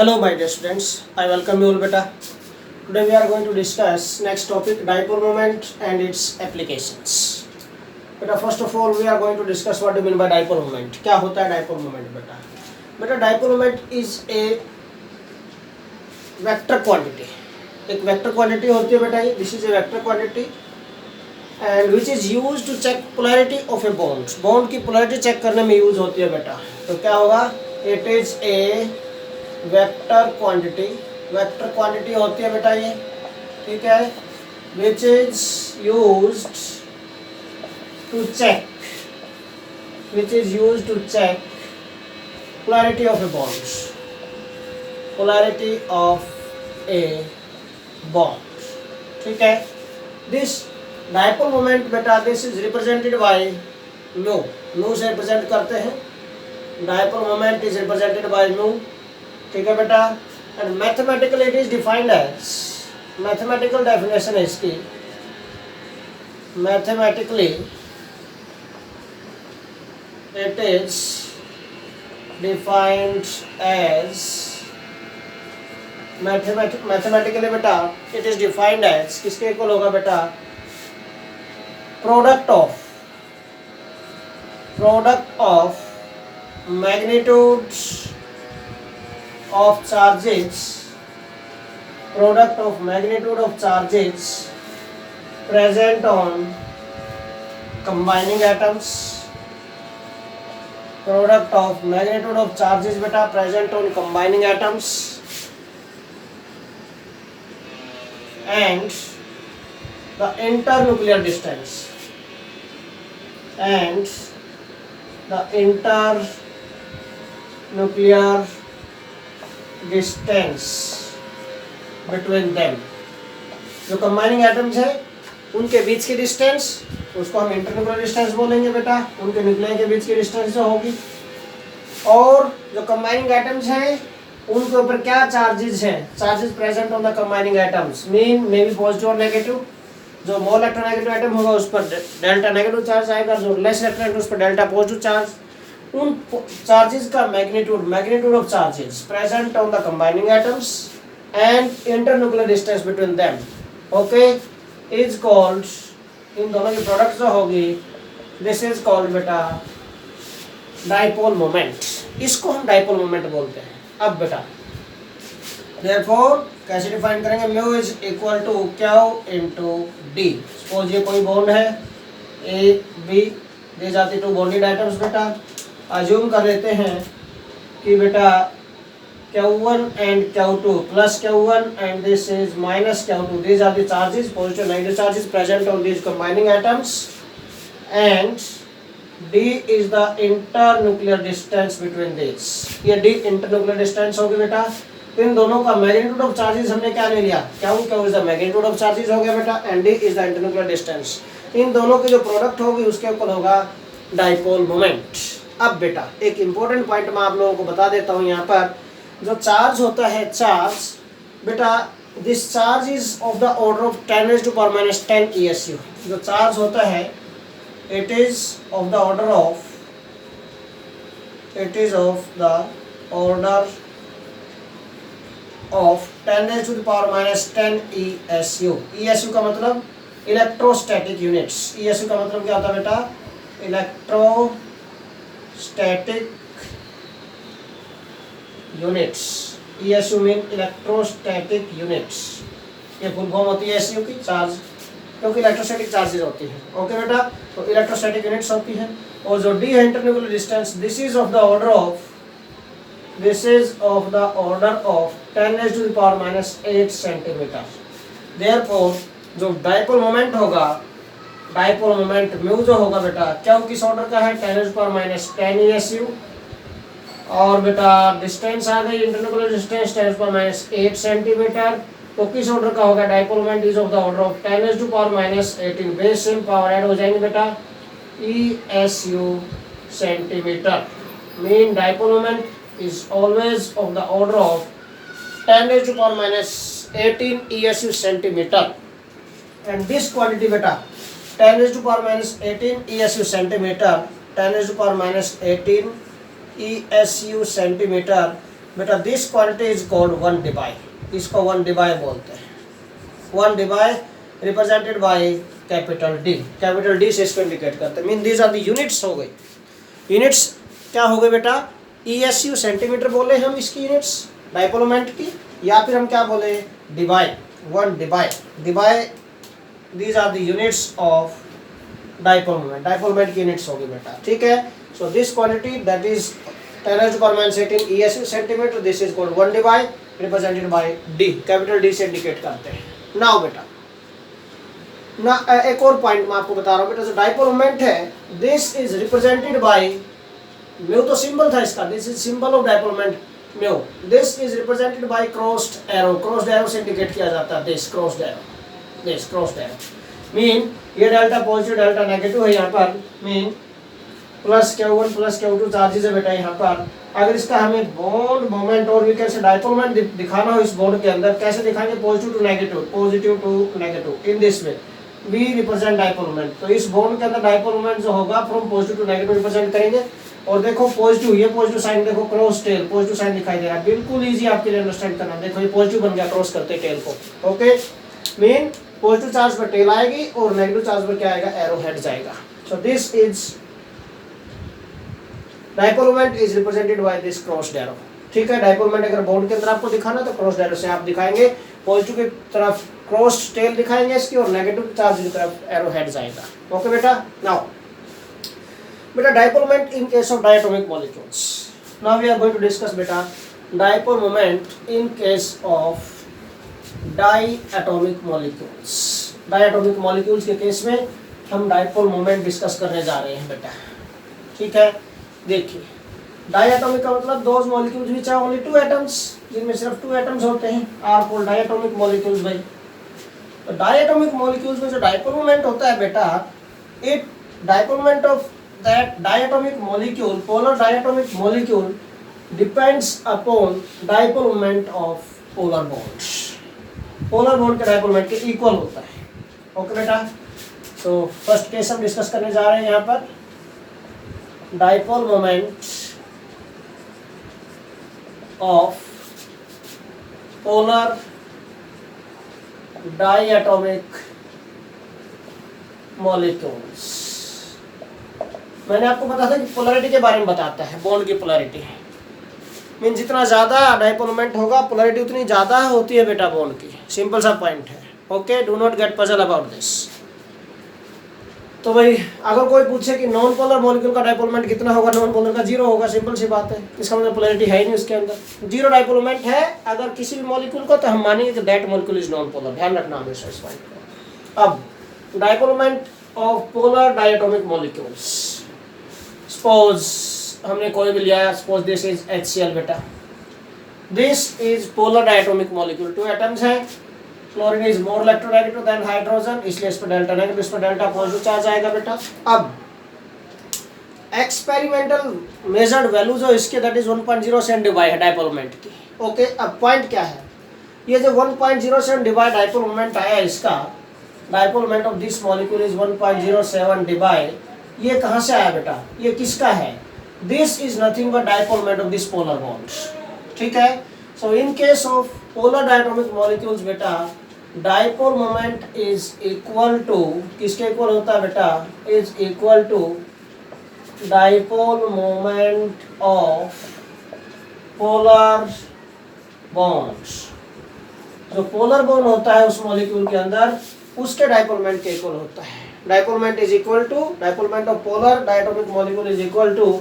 Hello my dear students, I welcome you all beta. Today we are going to discuss next topic dipole moment and its applications. Beta first of all we are going to discuss what do you mean by dipole moment. क्या होता है dipole moment beta? Beta dipole moment is a vector quantity. एक vector quantity होती है बेटा ये. This is a vector quantity and which is used to check polarity of a bond. Bond की polarity check करने में use होती है बेटा. तो क्या होगा? It is a vector quantity होती है बेटा ये, ठीक है, which is used to check polarity of a bond, ठीक है. दिस डाइपोल मोमेंट बेटा this is represented by no से रिप्रेजेंट करते हैं. Dipole moment is represented by no, ठीक है बेटा. And mathematically it is defined as, mathematical definition है इसकी, mathematically it is defined as, mathematically बेटा इट इज डिफाइंड एज किसके इक्वल होगा बेटा? Product of magnitudes of charges, product of magnitude of charges present on combining atoms, product of magnitude of charges beta present on combining atoms, and the internuclear distance, and the internuclear distance between them. जो combining atoms है उनके बीच की distance उसको हम internuclear distance बोलेंगे बेटा. उनके nuclear के बीच की डिस्टेंस जो होगी, और जो कंबाइनिंग एटम्स हैं उनके ऊपर क्या चार्जेस हैं, charges present on the combining atoms mean may be positive और नेगेटिव. जो मोर इलेक्ट्रोनेगेटिव एटम होगा उस पर डेल्टा नेगेटिव चार्ज आएगा, जो लेस इलेक्ट्रोनेगेटिव उस पर डेल्टा पॉजिटिव चार्ज. उन चार्जेस का magnitude of charges present on the combining atoms and internuclear distance between them, okay, is called, इन दोनों की प्रोडक्ट जो होगी this is called beta dipole moment. इसको हम डाइपोल मोमेंट बोलते हैं. अब बेटा देयरफॉर कैसे डिफाइन करेंगे? Mu is equal to q into d. Suppose ये कोई बॉन्ड है ए बी, दी जाती टू बॉन्डेड एटम्स बेटा. अज्यूम कर लेते हैं कि बेटा Q1 and Q2 plus Q1 and this is minus Q2. These are the charges, positive and negative charges present on these combining atoms, and D is the internuclear distance between these. ये D internuclear distance होगी बेटा. इन दोनों का magnitude of charges हमने क्या ले लिया? Q is the magnitude of charges हो गया बेटा, and D is the internuclear distance. इन दोनों की जो प्रोडक्ट होगी उसके ऊपर होगा डाइपोल मोमेंट. अब बेटा एक इम्पोर्टेंट पॉइंट मैं आप लोगों को बता देता हूँ. यहाँ पर जो चार्ज होता है, चार्ज बेटा this charge is of the order of 10⁻⁻10 ESU. जो चार्ज होता है it is of the order of 10⁻10 ESU. ESU का मतलब इलेक्ट्रोस्टैटिक यूनिट्स. ESU का मतलब क्या होता है बेटा? Electrostatic units. ESU mean electrostatic units. ये फुल फॉर्म होती है ESU की, चार्ज, क्योंकि इलेक्ट्रोस्टैटिक चार्जेस होती हैं. ओके बेटा, तो इलेक्ट्रोस्टैटिक यूनिट्स होती हैं. और जो डी है internuclear distance, this is of the order of 10⁻⁸ centimetre. Therefore जो डाइपोल मोमेंट होगा, डाइपोल मोमेंट म्यू जो होगा बेटा, क्या किस ऑर्डर का है? 10⁻10 ESU. और बेटा डिस्टेंस आ गई, इंटरन्यूक्लियर डिस्टेंस 10⁻8 सेंटीमीटर. तो किस ऑर्डर का होगा? Dipole moment is of the order of 10⁻18. Base same power add हो जाएंगे बेटा, ESU centimetre. Mean dipole moment is always of the order of 10⁻18 ESU centimetre. And this quantity बेटा 10⁻18 ESU centimetre, 10⁻18 ESU centimetre बेटा this quantity is called 1 dBi, इसको 1 dBi बोलते हैं। 1 dBi represented by capital D, capital D से इसको indicate करते हैं। Mean these are the units हो गई। यूनिट्स क्या हो गए बेटा, ESU सेंटीमीटर बोले हम इसकी यूनिट्स डाइपोल मोमेंट की, या फिर हम क्या बोले dBi, 1 dBi, dBi these are the units of dipole moment, dipole moment की यूनिट्स होगी बेटा, ठीक है। So this quantity that is 10⁻⁸ ESU centimetre, this is called 1 dBi represented by D, capital D से इंडिकेट करते हैं। नाउ बेटा ना एक और पॉइंट मैं आपको बता रहा हूँ बेटा, जो डाइपोल मोमेंट है this is represented by mu, तो सिंबल था इसका, this is symbol of dipole moment mu, this is represented bye crossed arrow, crossed arrow से इंडिकेट किया जाता है, this crossed arrow, this crossed arrow mean ये delta positive delta negative है यहाँ पर, mean plus Q1 plus Q2 charges है बेटा यहाँ पर। अगर इसका हमें बॉन्ड मोमेंट और भी कैसे डाइपोल मोमेंट दिखाना हो इस बॉन्ड के अंदर, कैसे दिखाएंगे, positive to negative, positive to negative, in this way we represent dipole moment. तो इस बॉन्ड के अंदर डाइपोल मोमेंट जो होगा from positive to negative represent करेंगे। और देखो पॉजिटिव, ये पॉजिटिव साइन देखो, क्रॉस टेल पॉजिटिव साइन दिखाई दे रहा है, बिल्कुल इजी आपके लिए अंडरस्टैंड करना। देखो ये पॉजिटिव बन गया क्रॉस करते टेल को, ओके। मीन पॉजिटिव चार्ज पर टेल आएगी और नेगेटिव चार्ज पर क्या आएगा, एरो हेड जाएगा। सो this is dipole moment is represented by this crossed arrow, ठीक है। डाइपोल मोमेंट अगर बॉन्ड के अंदर आपको दिखाना तो क्रॉस्ड एरो से आप दिखाएंगे, पॉजिटिव की तरफ क्रॉस टेल दिखाएंगे इसकी और नेगेटिव चार्ज की तरफ एरो हेड जाएगा, ओके बेटा। नाउ बेटा dipole moment in case of diatomic molecules, now we are going to discuss बेटा dipole moment in case of diatomic molecules. Diatomic molecules के केस में हम डाइपोल मोमेंट डिस्कस करने जा रहे हैं बेटा, ठीक है। देखिए डायटोमिक का मतलब those molecules which are only 2 atoms, जिनमें सिर्फ 2 एटम्स होते हैं, आर कॉल्ड डायटोमिक मॉलिक्यूल्स भाई। तो डायटोमिक मॉलिक्यूल्स में जो डाइपोल मोमेंट होता है बेटा, it dipole moment of that diatomic molecule, polar diatomic molecule depends upon dipole moment of polar bonds. Polar bond के डाइपोल मोमेंट के इक्वल होता है, ओके बेटा। तो फर्स्ट केस हम डिस्कस करने जा रहे हैं यहाँ पर, dipole moment of polar diatomic molecules. मैंने आपको बताया था कि पोलैरिटी के बारे में बताता है, बॉन्ड की पोलैरिटी मीन जितना ज़्यादा डाइपोल मोमेंट होगा पोलैरिटी उतनी ज़्यादा होती है बेटा बॉन्ड की, सिंपल सा पॉइंट है, okay. Do not gate puzzle about this. तो भाई अगर कोई पूछे कि नॉन पोलर मॉलिक्यूल का डाइपोल मोमेंट कितना होगा, नॉन पोलर का 0 होगा, सिंपल सी बात है, इसका मतलब पोलैरिटी है ही नहीं उसके अंदर, 0 डाइपोल मोमेंट है अगर किसी भी मॉलिक्यूल को, तो हम मानेंगे कि that molecule is non polar, ध्यान रखना हमेशा इस पॉइंट को। अब dipole moment of polar diatomic molecules, suppose हमने कोई भी लिया, सपोज दिस इज HCl बेटा, this is polar diatomic molecule, 2 atoms हैं, chlorine is more electronegative than hydrogen, इसलिए इस पर डेल्टा नेगेटिव, इस पर डेल्टा पॉजिटिव चार्ज आएगा बेटा। अब एक्सपेरिमेंटल मेजर्ड वैल्यू जो इसके दैट इज 1.07 dBi है डाइपोल मोमेंट की, ओके। अब पॉइंट क्या है, ये जो 1.07 dBi डाइपोल मोमेंट आया इसका, dipole moment of this molecule is 1.07 dBi, ये कहाँ से आया बेटा, ये किसका है, this is nothing but dipole moment of this polar bonds, ठीक है। So in case of polar diatomic molecules बेटा, dipole moment is equal to, किसके इक्वल होता है बेटा, is equal to dipole moment of polar bonds. जो polar bond होता है उस मॉलिक्यूल के अंदर, उसके डाइपोल मोमेंट के इक्वल होता है। Dipole moment is equal to dipole moment of polar diatomic molecule is equal to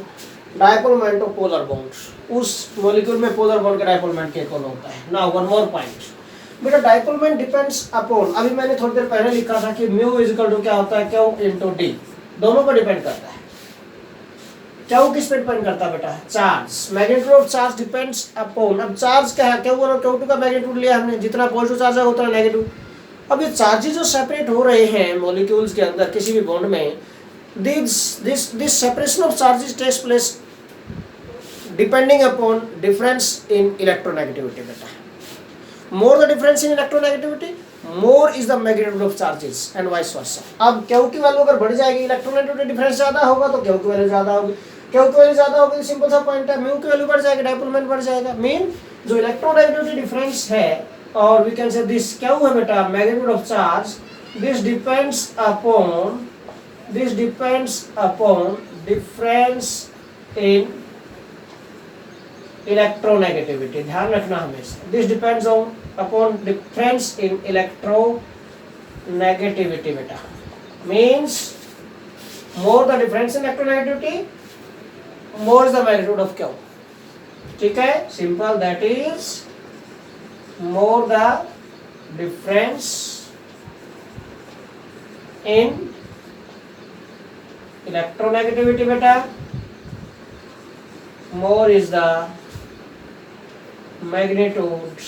dipole moment of polar bonds, उस मॉलिक्यूल में पोलर बॉन्ड का डाइपोल मोमेंट के इक्वल होता है। नाउ वन मोर पॉइंट बेटा, डाइपोल मोमेंट डिपेंड्स अपॉन, अभी मैंने थोड़ी देर पहले लिखा था कि म्यू इज इक्वल टू क्या होता है, क्यू इनटू डी, दोनों पर डिपेंड करता है। क्यू किस पे डिपेंड करता है बेटा, charge, magnitude of charge depends upon. अब चार्ज क्या है, Q1 और Q2 का मैग्नीट्यूड लिया हमने, जितना पॉजिटिव चार्ज है उतना नेगेटिव। अब ये चार्जेस जो सेपरेट हो रहे हैं मॉलिक्यूल्स के अंदर किसी भी बॉन्ड में, this separation of charges takes place depending upon difference in electronegativity बेटा। More the difference in electronegativity, more is the magnitude of charges and vice versa. अब Q की वैल्यू अगर बढ़ जाएगी, इलेक्ट्रोनेगेटिविटी डिफरेंस ज्यादा होगा तो Q की वैल्यू ज्यादा होगी। क्यू की वैल्यू ज्यादा होगी, सिंपल सा पॉइंट है, म्यू की वैल्यू बढ़ जाएगी, डाइपोल मोमेंट बढ़ जाएगा। मीन जो इलेक्ट्रोनेगेटिविटी डिफरेंस है, और वी कैन से दिस क्या है बेटा, magnitude of charge, this depends upon difference in electronegativity. ध्यान रखना हमेशा, this depends upon difference in electronegativity बेटा। Means more the difference in electronegativity, more is the magnitude of Q. ठीक है, simple, that is more the difference in electronegativity बेटा, more is the magnitude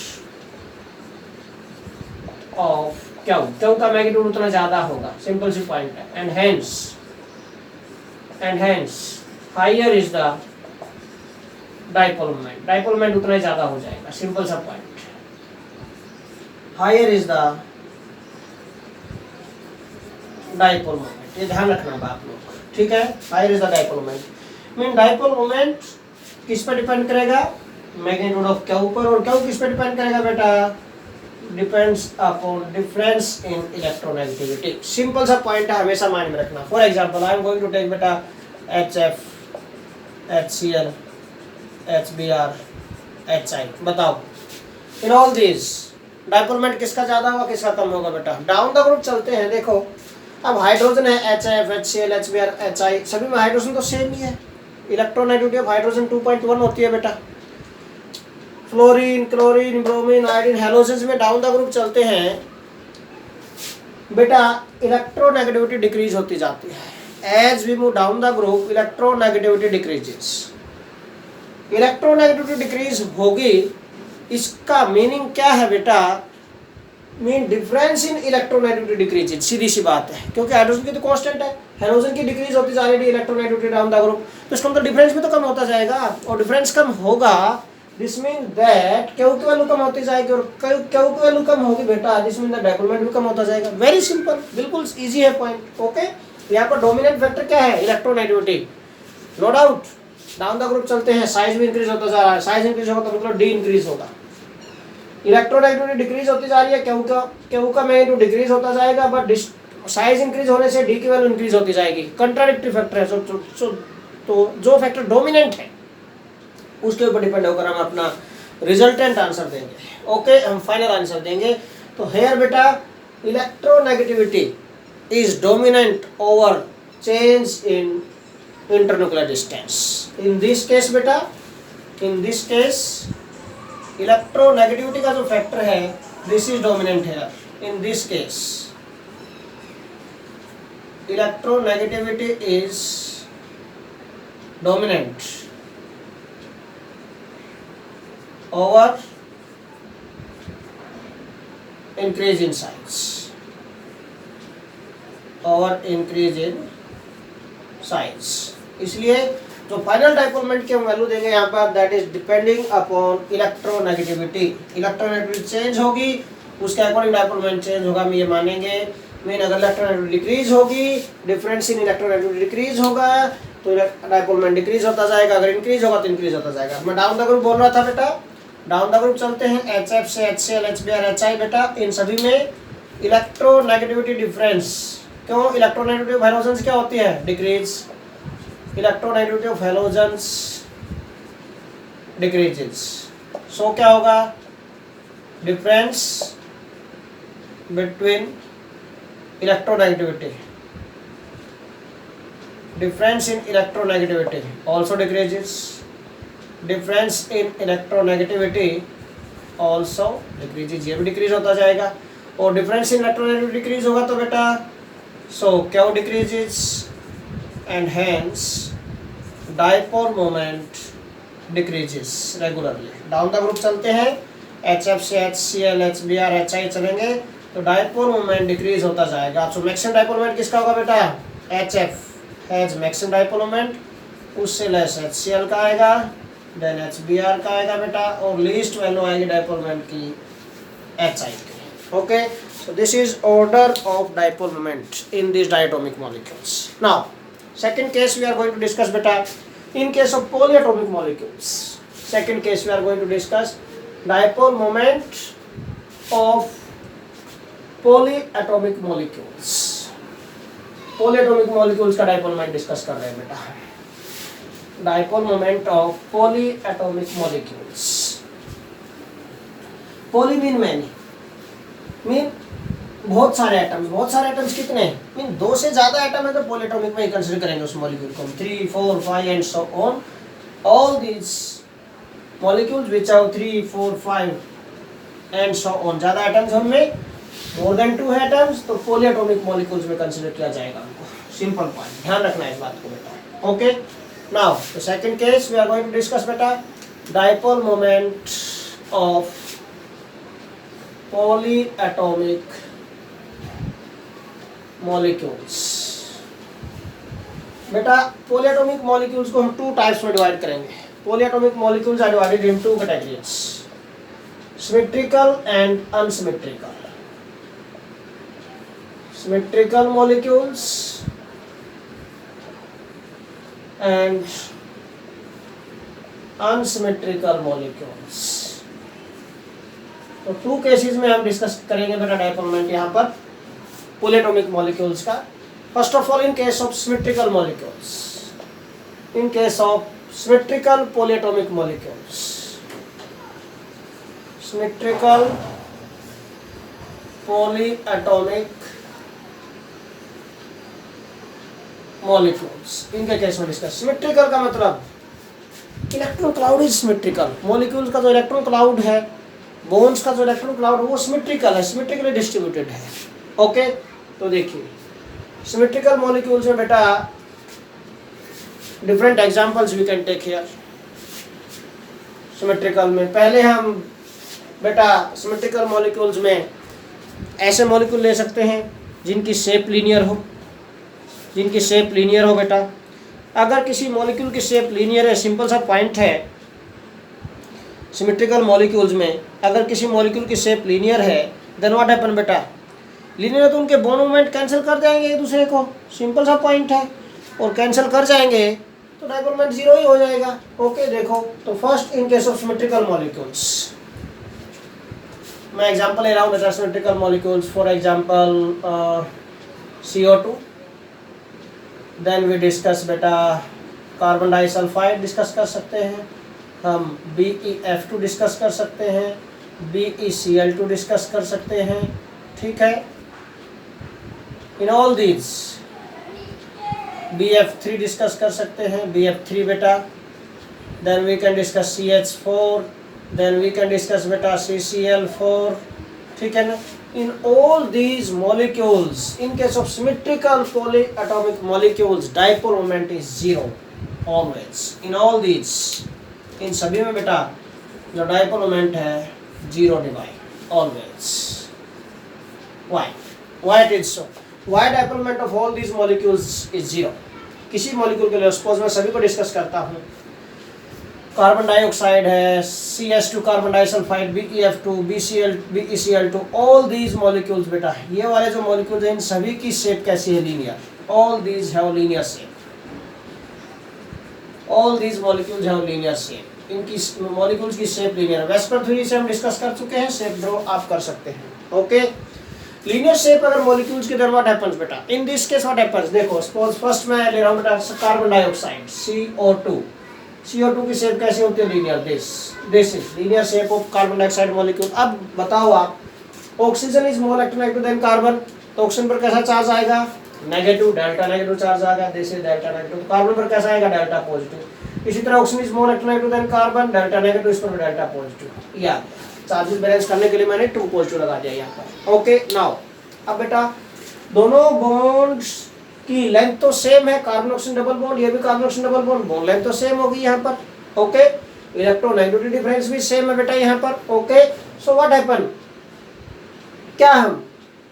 of Q. Q का magnitude उतना ज्यादा होगा, simple सी point है। And hence higher is the dipole moment, dipole moment उतना ही ज्यादा हो जाएगा, सिंपल सा point. Higher is the dipole moment, ये ध्यान रखना आप लोग, ठीक है। Higher is the dipole moment, mean dipole moment किस पर डिपेंड करेगा, मैग्नीट्यूड ऑफ क्यू पर। और क्यू किस पर डिपेंड करेगा बेटा, depends upon difference in electronegativity. Simple सा पॉइंट है, हमेशा माइंड में रखना। For example I am going to take बेटा HF, HCl, HBr, HI। बताओ in all this dipole moment किसका ज्यादा होगा, किसका कम होगा बेटा। डाउन द ग्रुप चलते हैं, देखो अब हाइड्रोजन है HF, HCl, HBr, HI, सभी में हाइड्रोजन तो सेम ही है। इलेक्ट्रोनेगेटिविटी ऑफ हाइड्रोजन 2.1 होती है बेटा। Fluorine, chlorine, bromine, iodine, halogens में डाउन द ग्रुप चलते हैं बेटा, इलेक्ट्रोनेगेटिविटी डिक्रीज होती जाती है। As we move down the group, electronegativity decreases. Electronegativity decrease होगी, इसका मीनिंग क्या है बेटा, mean difference in electronegativity decreases. सीधी सी बात है, क्योंकि हाइड्रोजन की तो कांस्टेंट है, हाइड्रोजन की डिक्रीज होती जा रही है इलेक्ट्रोनेगेटिविटी डाउन द ग्रुप, तो इसका मतलब डिफरेंस भी तो कम होता जाएगा। और डिफरेंस कम होगा, दिस मीन दैट क्यू की वैल्यू कम होती जाएगी, और क्यू की वैल्यू कम होगी बेटा, this mean the dipole moment भी कम होता जाएगा। वेरी सिंपल, बिल्कुल इजी है पॉइंट। ओके, यहाँ पर डोमिनेंट फैक्टर क्या है, electronegativity, no doubt. Down the group चलते हैं, साइज भी इंक्रीज होता जा रहा है, साइज इंक्रीज होगा तो मतलब डी इंक्रीज होगा। इलेक्ट्रोनेगेटिविटी डिक्रीज होती जा रही है, क्यू का मैग्नीट्यूड डिक्रीज होता जाएगा, बट साइज इंक्रीज होने से डी की वैल्यू इंक्रीज होती जाएगी। कंट्राडिक्टरी फैक्टर है, तो जो फैक्टर डोमिनेंट है उसके ऊपर डिपेंड होकर हम अपना रिजल्टेंट आंसर देंगे। ओके, हम फाइनल आंसर देंगे। तो हेयर बेटा electronegativity is dominant over change in internuclear distance. In this case बेटा, इन दिस केस इलेक्ट्रोनेगेटिविटी का जो फैक्टर है, this is dominant here. In this case electronegativity is dominant over increase in size, over increase in size। इसलिए जो final dipole moment की हम value देंगे यहाँ पर, that is depending upon electronegativity. Electronegativity change होगी, उसके अकॉर्डिंग डाइपोल मोमेंट चेंज होगा, हम ये मानेंगे। मीन अगर इलेक्ट्रोनेगेटिविटी डिक्रीज होगी, डिफरेंस इन इलेक्ट्रोनेगेटिविटी डिक्रीज होगा, तो डाइपोल मोमेंट डिक्रीज होता जाएगा। अगर इंक्रीज होगा तो इंक्रीज होता जाएगा। मैं डाउन द ग्रुप बोल रहा था बेटा, डाउन द ग्रुप चलते हैं, HF से HCl, HBr, HI बेटा, इन सभी में इलेक्ट्रोनेगेटिविटी डिफरेंस, क्यों, इलेक्ट्रोनेगेटिविटी ऑफ हैलोजेंस क्या होती है, decrease. Electronegativity of halogens decreases, so क्या होगा, difference between electronegativity, difference in electronegativity also decreases, difference in electronegativity also decreases, ये भी डिक्रीज होता जाएगा। और डिफरेंस इन इलेक्ट्रोनेगेटिविटी डिक्रीज होगा तो बेटा, so Q decreases and hence dipole moment decreases regularly. Down the group चलते हैं, HF से HCl, HBr, HI चलेंगे, तो डाइपोल मोमेंट डिक्रीज होता जाएगा। सो मैक्सिमम डाइपोल मोमेंट किसका होगा बेटा, HF has maximum dipole moment, उससे लेस HCl का आएगा, देन HBr का आएगा बेटा, और लीस्ट वैल्यू आएगी डाइपोल मोमेंट की HI की। Okay, so this is order of dipole moment in this diatomic molecules. Now second case we are going to discuss बेटा, In case of polyatomic molecules, second case we are going to discuss dipole moment of polyatomic molecules. Polyatomic molecules का dipole moment discuss कर रहे हैं बेटा. Dipole moment of polyatomic molecules. Poly mean many, mean बहुत सारे atoms. बहुत सारे atoms कितने हैं? मीन 2 से ज़्यादा एटम है तो पॉलीएटॉमिक में ही कंसिडर करेंगे उस मॉलिक्यूल को. 3, 4, 5 and so on. All these molecules which have 3, 4, 5 and so on. ज़्यादा एटम्स उनमें मोर देन 2 एटम्स तो पॉलीएटॉमिक मॉलिक्यूल्स में कंसिडर किया जाएगा उनको. सिंपल पॉइंट, ध्यान रखना है इस बात को बेटा. Okay, now the second case we are going to discuss बेटा dipole moment of polyatomic molecules. बेटा polyatomic molecules को हम 2 टाइप्स में डिवाइड करेंगे. Polyatomic molecules are divided in 2 categories, symmetrical and unsymmetrical. Symmetrical molecules and unsymmetrical molecules. तो 2 cases में हम discuss करेंगे बेटा डाइपोल मोमेंट यहाँ पर पोलीएटॉमिक मॉलिक्यूल्स का. First of all in case of symmetrical molecules, in case of symmetrical polyatomic molecules, symmetrical polyatomic molecules, इनके case में डिस्कस. सिमेट्रिकल का मतलब electron cloud is symmetrical. Molecules का जो इलेक्ट्रॉन क्लाउड है, बोन्स का जो इलेक्ट्रॉन क्लाउड वो सिमेट्रिकल है, सिमेट्रिकली डिस्ट्रीब्यूटेड है. ओके, तो देखिए सिमेट्रिकल मॉलिक्यूल्स में बेटा different examples we can take here. Symmetrical में पहले हम बेटा सिमेट्रिकल मॉलिक्यूल्स में ऐसे मॉलिक्यूल ले सकते हैं जिनकी शेप लीनियर हो, जिनकी शेप लीनियर हो बेटा. अगर किसी मॉलिक्यूल की शेप लीनियर है, सिंपल सा पॉइंट है सिमेट्रिकल मॉलिक्यूल्स में, अगर किसी मॉलिक्यूल की शेप लीनियर है देन व्हाट हैपन बेटा, लीनियर है तो उनके बॉन्ड मोमेंट कैंसिल कर जाएंगे एक दूसरे को. सिंपल सा पॉइंट है. और कैंसिल कर जाएंगे तो डाइपोल मोमेंट 0 ही हो जाएगा. ओके, देखो तो first in case of symmetrical molecules मैं एग्जांपल ले रहा हूँ बेटा. Symmetrical molecules for example CO2, then we discuss बेटा कार्बन डाइसल्फाइड डिस्कस कर सकते हैं हम, BeF2 डिस्कस कर सकते हैं, BeCl2 डिस्कस कर सकते हैं. ठीक है, इन ऑल दीज BF3 डिस्कस कर सकते हैं, BF3 बेटा. Then we can discuss CH4, then we can discuss बेटा CCl4. ठीक है ना. In all these molecules in case of symmetrical polyatomic molecules dipole moment is 0 always. In all these, इन सभी में बेटा जो डाइपोल मोमेंट है 0 debye always. Why it is so? Why dipole moment of all these molecules is 0? किसी molecule के लिए suppose मैं सभी को डिस्कस करता हूँ. कार्बन डाइऑक्साइड है, CH2 carbon disulphide, BeF2, BeCl2, all these molecules बेटा, ये वाले जो मॉलिक्यूल्स हैं इन सभी की शेप कैसी है? Linear. All these have linear shape. All these molecules have linear shape. इनकी मॉलिक्यूल्स की शेप लीनियर. वेस्पर थ्योरी से हम डिस्कस कर चुके हैं, शेप ड्रॉ आप कर सकते हैं. ओके, लीनियर शेप अगर मॉलिक्यूल्स की, देन व्हाट हैपेंस बेटा? In this case what happens, देखो सपोज फर्स्ट मैं ले रहा हूँ बेटा कार्बन डाइऑक्साइड CO2. CO2 की शेप कैसी होती है? Linear. This is linear shape of carbon dioxide molecule. अब बताओ आप, oxygen is more electronegative then carbon, तो ऑक्सीजन पर कैसा चार्ज आएगा? नेगेटिव, डेल्टा नेगेटिव चार्ज आएगा. This is delta negative. Carbon पर कैसा आएगा? Delta positive. इसी तरह oxygen is more electronegative then carbon, delta negative, इस पर डेल्टा पॉजिटिव. या चार्जेस बैलेंस करने के लिए मैंने 2 पॉजिटिव लगा दिया यहाँ पर. ओके, नाउ अब बेटा दोनों बॉन्ड्स की लेंथ तो सेम है. कार्बन ऑक्सीजन डबल बॉन्ड, ये भी carbon oxygen double bond, bond length तो सेम होगी यहाँ पर. ओके, इलेक्ट्रोनेगेटिविटी डिफरेंस भी सेम है बेटा यहाँ पर. ओके, सो व्हाट हैपन, क्या हम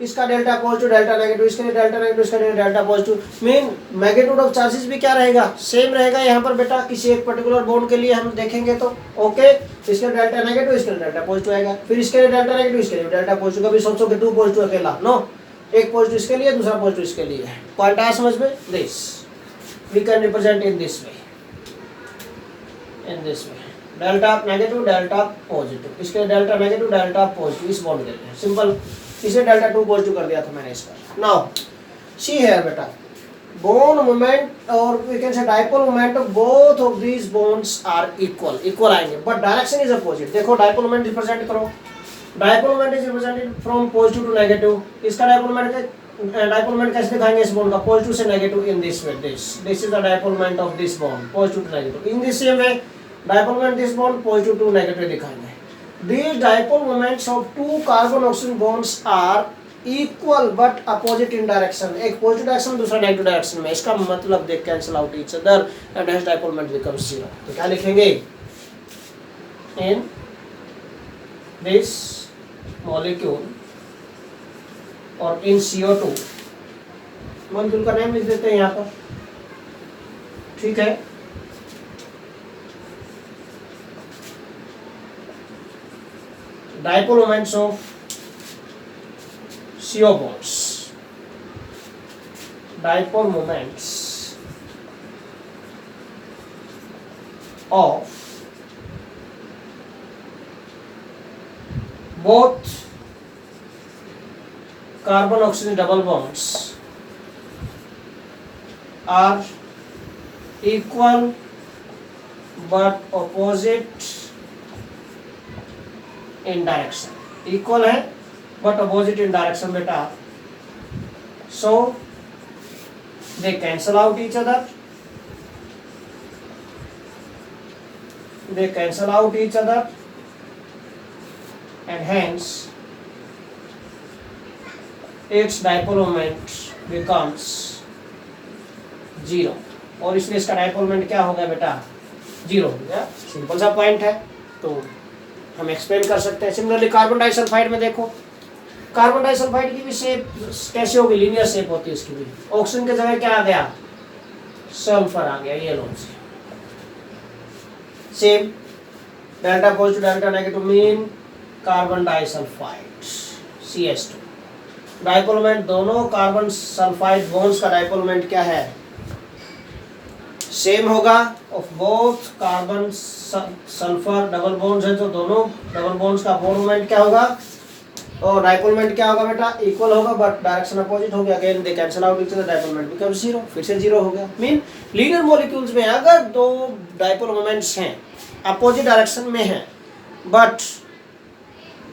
इसका डेल्टा पॉजिटिव, डेल्टा नेगेटिव, इसके लिए डेल्टा नेगेटिव, इसका लिए delta positive, mean magnitude of charges भी क्या रहेगा? सेम रहेगा यहाँ पर बेटा. किसी एक पर्टिकुलर बॉन्ड के लिए हम देखेंगे तो ओके, इसके लिए डेल्टा नेगेटिव, इसके लिए डेल्टा पॉजिटिव आएगा. फिर इसके लिए डेल्टा नेगेटिव, इसके लिए डेल्टा पॉजिटिव. कभी सोचो कि 2 पॉजिटिव अकेला, नो, एक पॉजिटिव इसके लिए, दूसरा पॉजिटिव इसके लिए है. पॉइंट आया समझ में? This we can represent in this way. In this way, delta negative delta positive, इसके डेल्टा नेगेटिव डेल्टा पॉजिटिव इस बॉन्ड देते हैं सिंपल, इसे डेल्टा 2 पॉजिटिव कर दिया था मैंने इसका। नाउ सी है बेटा bond moment or we can say dipole moment of both of these bonds are equal आएंगे but direction is opposite। देखो dipole moment रिप्रेजेंट करो, dipole moment is represented from positive to negative, इसका dipole moment कैसे दिखाएंगे इस bond का, positive से negative in this way, this is the dipole moment of this bond, positive to negative. In this same way dipole moment this bond positive to negative दिखाएंगे। These dipole moments of two carbon oxygen bonds are equal but opposite in direction, एक positive direction दूसरा negative direction में, इसका मतलब they cancel out each other and has dipole moment becomes zero. तो क्या लिखेंगे, in this molecule और इन CO2 molecule का नेम लिख देते हैं यहाँ पर, ठीक है। Dipole moments of CO bonds, dipole moments of both carbon oxygen double bonds are equal but opposite in direction, equal है but opposite in direction beta, so they cancel out each other, and hence its dipole moment becomes zero, और इसलिए इसका dipole moment क्या हो गया बेटा, zero हो गया। सिंपल सा पॉइंट है, तो हम एक्सप्लेन कर सकते हैं। सिमिलरली कार्बन डाइसल्फाइड में देखो, कार्बन डाइसल्फाइड की भी शेप कैसे होगी, लीनियर शेप होती है इसकी भी, ऑक्सीजन की जगह क्या आ गया, सल्फर आ गया, ये लोग same delta positive delta negative mean carbon disulphide CH2। Dipole moment दोनों कार्बन सल्फाइड बॉन्ड्स का डाइपोल मोमेंट क्या है, सेम होगा of both carbon sulphur double bonds है, तो दोनों डबल बॉन्ड्स का बॉन्ड मोमेंट क्या होगा, और डाइपोल मोमेंट क्या होगा बेटा, इक्वल होगा बट डायरेक्शन अपोजिट हो गया, again they cancel out each other, dipole moment becomes zero, फिर से जीरो हो गया। मीन लीनियर मॉलिक्यूल्स में अगर दो डाइपोल मोमेंट्स हैं अपोजिट डायरेक्शन में हैं बट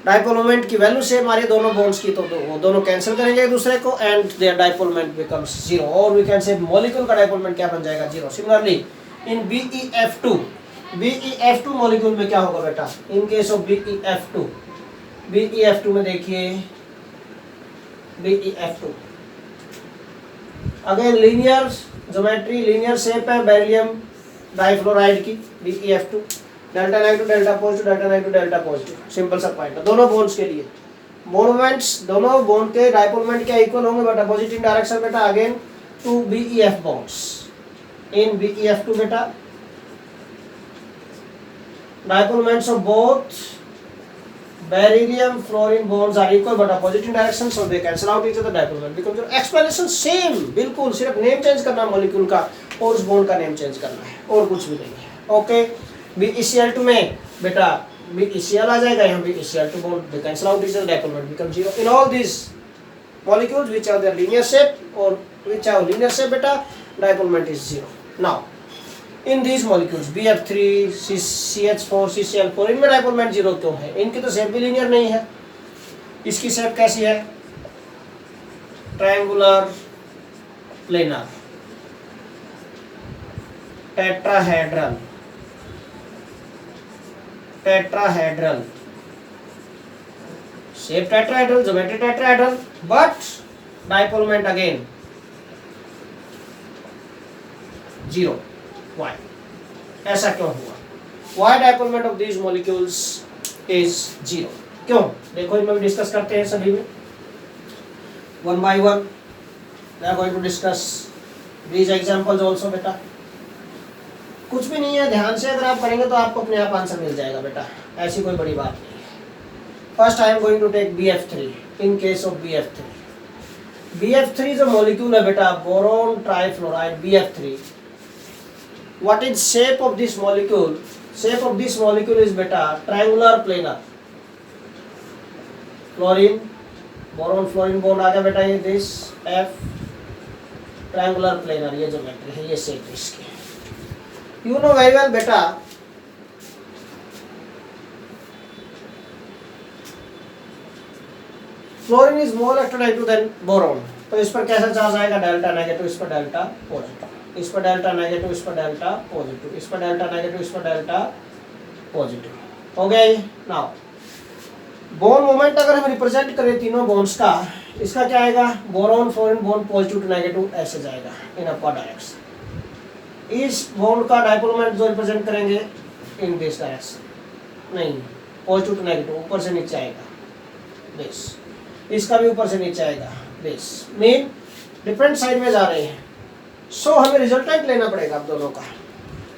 डाइपोल मोमेंट की वैल्यू सेम आ रही है दोनों बॉन्ड्स की, तो वो दोनों कैंसिल करेंगे एक दूसरे को and their dipole moment becomes zero, और वी कैन से मॉलिक्यूल का डाइपोल मोमेंट क्या बन जाएगा, zero. Similarly in BeF2 molecule में क्या होगा बेटा, इन केस ऑफ BeF2 में देखिए, BeF2 again linear geometry, linear shape है बेरिलियम डाइफ्लोराइड की, BeF2 delta negative delta positive, delta negative delta positive, simple सा पॉइंट है दोनों बॉन्ड्स के लिए। बॉन्ड मोमेंट्स दोनों बॉन्ड के डाइपोल मोमेंट क्या इक्वल होंगे बट अपोजिट इन डायरेक्शन बेटा, again two BeF bonds in BeF2 बेटा, dipole moments of both beryllium fluorine bonds are equal but opposite in direction, so they cancel out each other, dipole moment becomes zero। explanation same बिल्कुल, सिर्फ name change करना है molecule का और उस bond का name change करना है और कुछ भी नहीं है। ओके, BeCl2 में बेटा BeCl आ जाएगा, यहाँ BeCl2 bond they cancel out each other, dipole moment becomes zero in all these molecules which are their linear shape or which have linear shape बेटा, dipole moment is zero। now in these molecules BF3 CH4 CCl4 इनमें dipole moment zero क्यों है, इनकी तो shape भी linear नहीं है, इसकी शेप कैसी है, triangular planar tetrahedral shape tetrahedral, geometry tetrahedral, but dipole moment again zero. Why? ऐसा क्यों हुआ? Why dipole moment of these molecules is zero? क्यों? देखो इनमें डिस्कस करते हैं सभी में one by one. We are going to discuss these examples also बेटा। कुछ भी नहीं है, ध्यान से अगर आप करेंगे तो आपको अपने आप आंसर मिल जाएगा बेटा, ऐसी कोई बड़ी बात नहीं है। First I am going to take BF3 in case of BF3. BF3 जो molecule है बेटा, boron trifluoride BF3। What is shape of this molecule? Shape of this molecule is बेटा triangular planar. Fluorine boron fluorine bond आ गया बेटा, ये this F triangular planar, ये geometry है, ये शेप इसकी। यू नो वेरी वेल बेटा fluorine is more electronegative than boron, तो इस पर कैसा चार्ज आएगा, डेल्टा नेगेटिव, इस पर डेल्टा पॉजिटिव, इस पर डेल्टा नेगेटिव, इस पर डेल्टा पॉजिटिव, इस पर डेल्टा नेगेटिव, इस पर डेल्टा पॉजिटिव। हो गया ये। नाउ बॉन्ड मोमेंट अगर हम रिप्रेजेंट करें तीनों बॉन्ड्स का, इसका क्या आएगा, boron fluorine bond positive to negative ऐसे जाएगा इन अपर डायरेक्शन। इस बॉन्ड का डायपोल मोमेंट जो रिप्रेजेंट करेंगे इन दिस डायरेक्शन, नहीं पॉजिटिव टू नेगेटिव, ऊपर से नीचे आएगा दिस, इसका भी ऊपर से नीचे आएगा दिस, मीन डिफरेंट साइड में जा रहे हैं। सो हमें रिजल्टेंट लेना पड़ेगा अब दोनों का,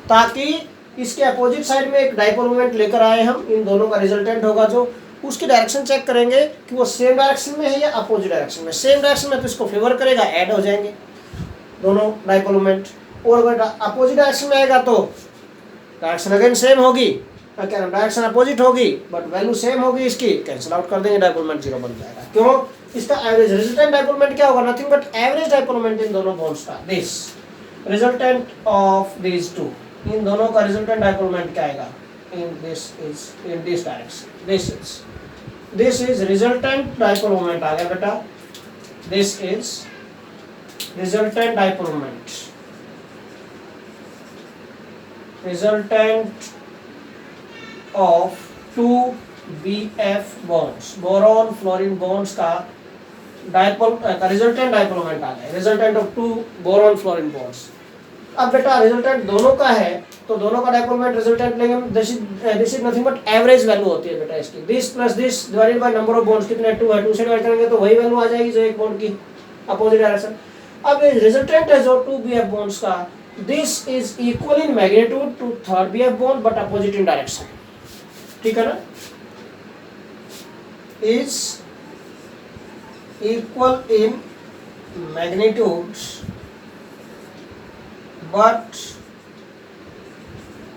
ताकि इसके अपोजिट साइड में एक डायपोल मोमेंट लेकर आए हम, इन दोनों का रिजल्टेंट होगा जो, उसकी डायरेक्शन चेक करेंगे कि वो सेम डायरेक्शन में है या अपोजिट डायरेक्शन में। सेम डायरेक्शन में तो इसको फेवर करेगा, ऐड हो जाएंगे दोनों डायपोल मोमेंट, और अगर अपोजिट डायरेक्शन में आएगा तो डायरेक्शन अगेन सेम होगी, क्या डायरेक्शन अपोजिट होगी बट वैल्यू सेम होगी इसकी, कैंसिल आउट कर देंगे, डायपोल मोमेंट 0 बन जाएगा। क्यों, इसका एवरेज रिजल्टेंट डायपोल मोमेंट क्या होगा, nothing but average dipole moment in दोनों बॉन्ड्स का, this resultant of these two, इन दोनों का रिजल्टेंट डायपोल मोमेंट क्या आएगा, in this direction, this is resultant dipole moment आ गया बेटा, this is resultant dipole moment, resultant of 2 BF bonds, boron fluorine bonds का डायपोल का रिजल्टेंट डायपोल मोमेंट आ गया, resultant of 2 boron fluorine bonds. अब बेटा रिजल्टेंट दोनों का है तो दोनों का डायपोल मोमेंट रिजल्टेंट लेंगे, this is nothing but average value होती है बेटा इसकी, this plus this divided by number of bonds, कितने 2 है, 2 से डिवाइड करेंगे तो वही वैल्यू आ जाएगी जो एक बॉन्ड की अपोजिट डायरेक्शन। अब ये रिजल्टेंट है जो 2 BF बॉन्ड्स का, this is equal in magnitude to third BF bond but opposite in direction, ठीक है ना, is equal in magnitude but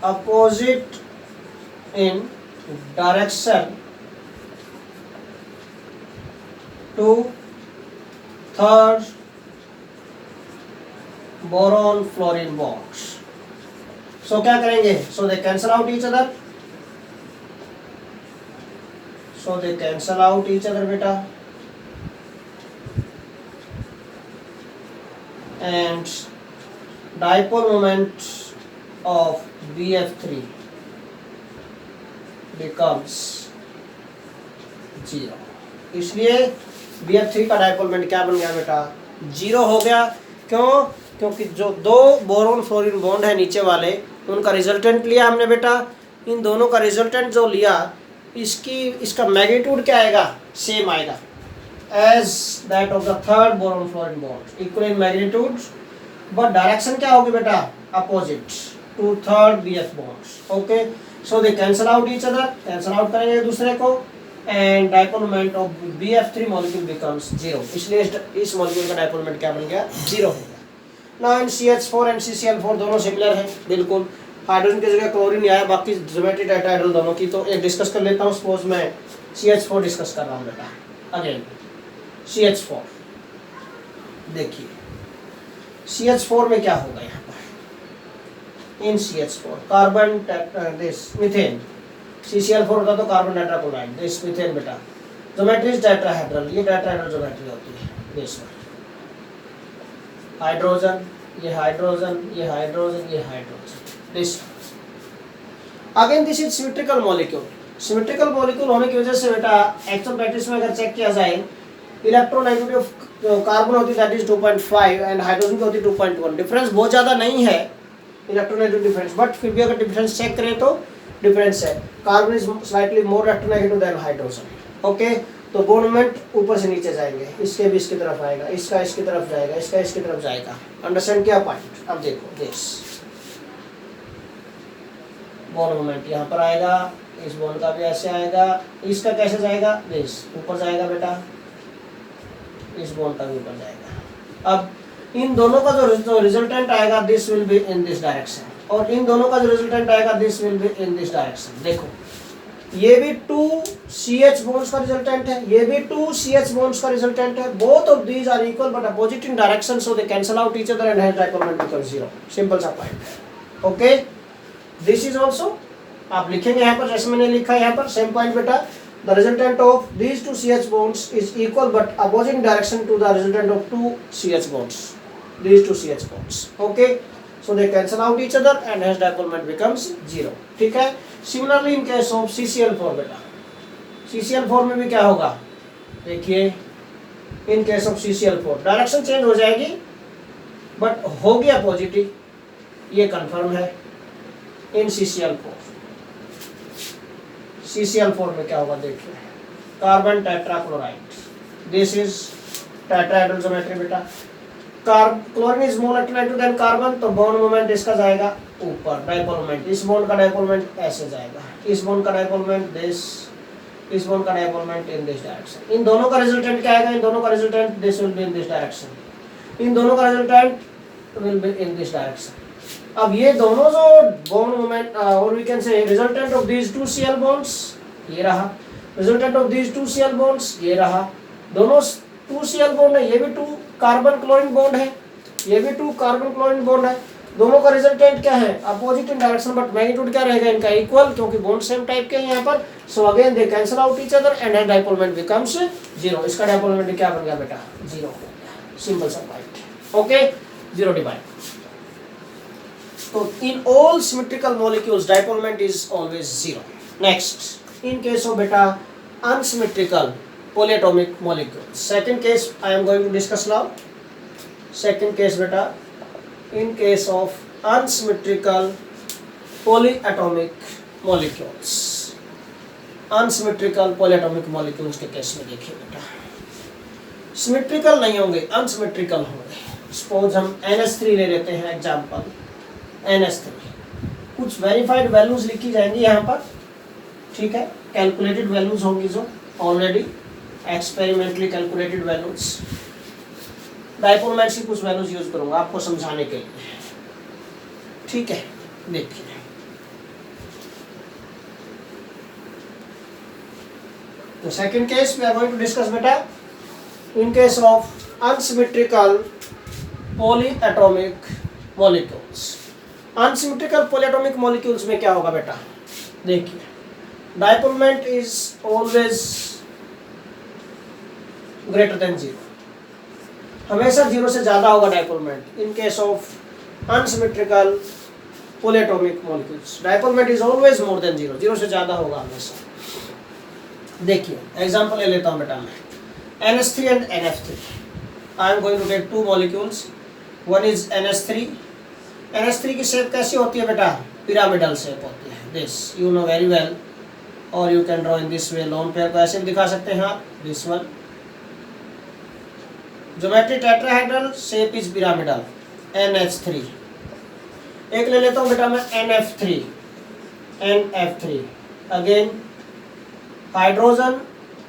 opposite in direction to third boron fluorine bonds. So क्या करेंगे, so they cancel out each other, so they cancel out each other beta, and dipole moment of BF3 becomes 0, इसलिए BF3 का dipole moment क्या बन गया बेटा, 0 हो गया। क्यों, क्योंकि जो दो बोरोन फ्लोरीन बॉन्ड है नीचे वाले, उनका रिजल्टेंट लिया हमने बेटा, इन दोनों का रिजल्टेंट जो लिया इसका मैग्नीट्यूड क्या आएगा, सेम आएगा as that of the third boron fluorine bond, equal in magnitude but direction क्या होगी बेटा, opposite to third BF bonds. Okay, so they cancel out each other, cancel out करेंगे एक दूसरे को, and dipole moment of BF3 molecule becomes 0, इसलिए इस molecule का डायपोल मोमेंट क्या बन गया, 0 हो गया। Now in CH4 and CCl4 दोनों सिमिलर है बिल्कुल, हाइड्रोजन की जगह क्लोरीन आया, बाकी ज्योमेट्री टेट्राहेड्रल दोनों की, तो एक डिस्कस कर लेता हूँ। सपोज मैं CH4 डिस्कस कर रहा हूँ बेटा, अगेन CH4, देखिए CH4 में क्या होगा यहाँ पर, इन CH4 carbon this methane, CCl4 होता तो कार्बन टेट्राक्लोराइड, दिस मीथेन बेटा, ज्योमेट्री इज टेट्राहेड्रल, ये टेट्राहेड्रल ज्योमेट्री होती है, दिस हाइड्रोजन, ये हाइड्रोजन, ये हाइड्रोजन, ये hydrogen, this again this is symmetrical molecule. Symmetrical molecule होने की वजह से बेटा एक्चुअल प्रैक्टिस में अगर चेक किया जाए, इलेक्ट्रोनेगेटिविटी ऑफ कार्बन होती है दैट इज 2.5 एंड हाइड्रोजन की होती है 2.1, डिफरेंस बहुत ज़्यादा नहीं है इलेक्ट्रोनेगेटिव डिफरेंस, बट फिर भी अगर डिफरेंस चेक करें तो डिफरेंस है, carbon is slightly more electronegative than hydrogen. Okay, तो बॉन्ड मोमेंट ऊपर से नीचे जाएंगे, इसके भी इसकी तरफ आएगा, इसका इसकी तरफ जाएगा, इसका इसकी तरफ जाएगा, अंडरस्टैंड क्या पॉइंट। अब देखो दिस बॉन्ड मोमेंट यहाँ पर आएगा, इस बॉन्ड का भी ऐसे आएगा, इसका कैसे जाएगा, दिस ऊपर जाएगा बेटा, इस बॉन्ड का भी ऊपर जाएगा। अब इन दोनों का जो रिजल्टेंट आएगा, this will be in this direction. और इन दोनों का जो रिजल्टेंट आएगा this will be in this direction. देखो ये भी 2CH बॉन्ड्स का रिजल्टेंट है, ये भी 2CH बॉन्ड्स का रिजल्टेंट है। Both of these are equal but opposite in direction, so they cancel out each other and hence dipole moment becomes zero. Simple सा point. Okay, this is also आप लिखेंगे यहाँ पर जैसे मैंने लिखा है यहाँ पर, सेम पॉइंट बेटा। The resultant of these 2CH bonds is equal but opposite in direction to the resultant of 2CH bonds, these 2CH bonds. Okay, so they cancel out each other and hence dipole moment becomes zero. ठीक है। Similarly in case of CCl4 बेटा, CCl4 में भी क्या होगा देखिए, in case of CCl4 direction change हो जाएगी बट होगी अपोजिट ही, ये कंफर्म है। इन CCl4 में क्या होगा देखिए, carbon tetrachloride, this is tetrahedral geometry बेटा। Chlorine is more attractive than carbon, तो बॉन्ड मोमेंट इसका जाएगा ऊपर, डाइपोल मोमेंट, इस बॉन्ड का डाइपोल मोमेंट ऐसे जाएगा, इस बॉन्ड का डाइपोल मोमेंट दिस, इस बॉन्ड का dipole moment in this direction. इन दोनों का रिजल्टेंट क्या आएगा, इन दोनों का resultant this will be in this direction, इन दोनों का resultant will be in this direction. अब ये दोनों जो बॉन्ड मोमेंट और we can say resultant of these 2Cl bonds ये रहा, resultant of these 2Cl bonds ये रहा, दोनों 2Cl बॉन्ड है, ये भी 2 कार्बन क्लोरीन बॉन्ड है, ये भी 2 कार्बन क्लोरीन बॉन्ड है। दोनों का रिजल्टेंट क्या है, opposite in direction but magnitude क्या रहेगा इनका, इक्वल, क्योंकि बॉन्ड सेम टाइप के हैं यहाँ पर। So again they cancel out each other and hence dipole moment becomes zero. इसका डाइपोल मोमेंट क्या बन गया बेटा, जीरो हो गया। सिंपल सा point. Okay, zero divide. So in all symmetrical molecules dipole moment is always zero. Next, in case of beta unsymmetrical polyatomic molecules, second case I am going to discuss now. Second case beta, in case of unsymmetrical polyatomic molecules, unsymmetrical polyatomic molecules के case में देखिए बेटा, symmetrical नहीं होंगे, unsymmetrical होंगे। Suppose हम NH3 ले लेते हैं एग्जाम्पल, NH3 कुछ वेरीफाइड वैल्यूज लिखी जाएंगी यहाँ पर, ठीक है, कैलकुलेटेड वैल्यूज होंगी जो already experimentally calculated values. Dipole moments की कुछ वैल्यूज यूज करूंगा आपको समझाने के लिए, ठीक है। देखिए तो second case we are going to discuss बेटा, in case of unsymmetrical polyatomic molecules. Unsymmetrical polyatomic molecules में क्या होगा बेटा, देखिए dipole moment is always greater than zero, हमेशा जीरो से ज्यादा होगा dipole moment. In case of unsymmetrical polyatomic molecules dipole moment is always more than zero, zero से ज्यादा होगा हमेशा। देखिए एग्जांपल ले लेता हूं बेटा मैं, NH3 and NF3। I am going to take two molecules, one is NH3। NH3 की शेप कैसी होती है बेटा, पिरामिडल शेप होती है, this you know very well, और you can draw in this way. Lone pair को ऐसे भी दिखा सकते हैं आप, this one. Geometry tetrahedral, shape is pyramidal, NH3। एक ले लेता हूँ बेटा मैं NF3, NF3 अगेन हाइड्रोजन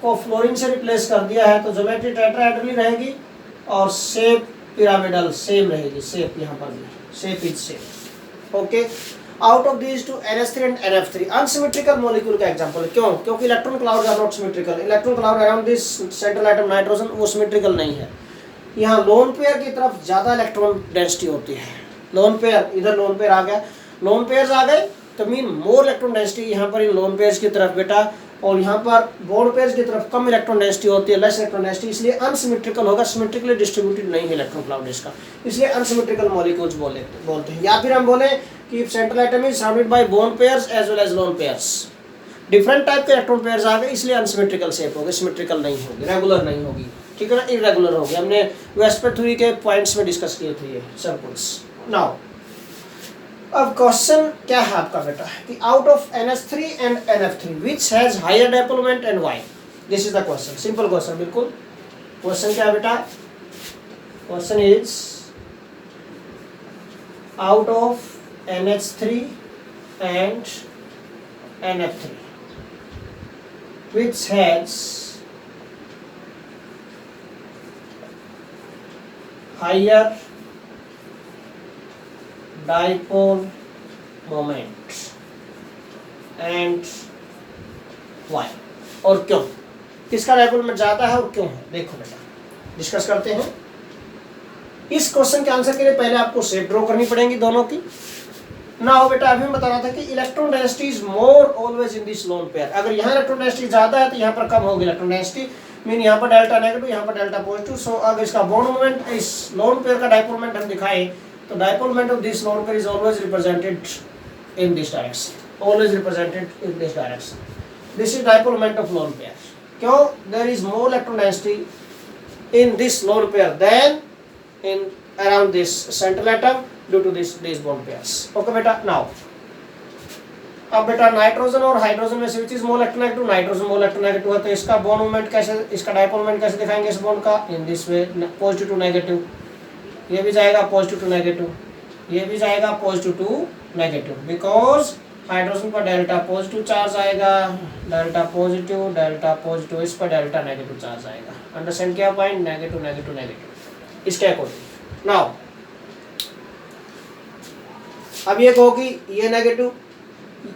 को फ्लोरीन से रिप्लेस कर दिया है, तो ज्योमेट्री टेट्राहेड्रल ही रहेगी और शेप पिरामिडल सेम रहेगी, शेप यहाँ पर भी shape is same. Okay, out of these two NH3 and NF3 unsymmetrical molecule का एग्जांपल। क्यों? क्योंकि electron cloud are not symmetrical. Electron cloud around this central atom nitrogen वो सिमेट्रिकल नहीं है। यहाँ लोन पेयर की तरफ ज्यादा इलेक्ट्रॉन डेंसिटी होती है। लोन पेयर, इधर लोन पेयर आ गया, लोन पेयर्स आ गए तो मीन मोर इलेक्ट्रॉन डेंसिटी यहाँ पर इन लोन पेयर्स की तरफ बेटा, और यहाँ पर बॉन्ड पेयर्स की तरफ कम इलेक्ट्रॉन डेंसिटी होती है, लेस इलेक्ट्रॉन डेंसिटी, इसलिए अनसिमेट्रिकल होगा, सिमेट्रिकली डिस्ट्रीब्यूटेड नहीं है इलेक्ट्रॉन क्लाउड इसका, इसलिए अनसिमेट्रिकल मॉलिक्यूल्स बोलते हैं। या फिर हम बोले कि central atom is surrounded by bond pairs as well as lone pairs, different type के इलेक्ट्रॉन पेयर्स आ गए, इसलिए अनसिमेट्रिकल शेप होगी, सिमेट्रिकल नहीं होगी, रेगुलर नहीं होगी, ठीक है ना, इरेगुलर होगी। हमने वेस्पर थ्योरी के पॉइंट्स में डिस्कस किए थे ये सर्कल्स। नाउ अब क्वेश्चन क्या है आपका बेटा कि out of NH3 and NF3 which has higher dipole moment and why? This is the question, simple question बिल्कुल। क्वेश्चन क्या है बेटा? Question is out of NH3 and NF3 which has higher dipole moment and why, और क्यों, किसका dipole moment ज्यादा है और क्यों है, देखो बेटा डिस्कस करते हैं। इस क्वेश्चन के आंसर के लिए पहले आपको शेप ड्रॉ करनी पड़ेगी दोनों की। ना हो बेटा अभी मैं बता रहा था कि electron density is more always in this lone pair. अगर यहाँ इलेक्ट्रॉन डेंसिटी ज्यादा है तो यहाँ पर कम होगी इलेक्ट्रॉन डेंसिटी, मीन यहाँ पर डेल्टा नेगेटिव, यहाँ पर डेल्टा पॉजिटिव। सो अगर इसका बॉन्ड मोमेंट, इस लोन पेयर का डायपोल मोमेंट हम दिखाएं तो dipole moment of this lone pair is always represented in this direction, always represented in this direction. This is dipole moment of lone pair. क्यों? There is more electron density in this lone pair than in around this central atom due to these bond pairs. Okay बेटा, now अब बेटा nitrogen और hydrogen में से which is more electronegative, nitrogen more electronegative है, तो इसका bond moment कैसे, इसका डायपोल मोमेंट कैसे दिखाएंगे इस बॉन्ड का, in this way, positive to negative, ये भी जाएगा पॉजिटिव टू नेगेटिव, ये भी जाएगा positive to negative, because hydrogen पर डेल्टा पॉजिटिव चार्ज आएगा, डेल्टा पॉजिटिव, इस पर डेल्टा नेगेटिव चार्ज आएगा। अंडरस्टैंड किया पॉइंट, नेगेटिव नेगेटिव नेगेटिव इसके अकॉर्डिंग। नाउ अब ये कहो कि ये नेगेटिव,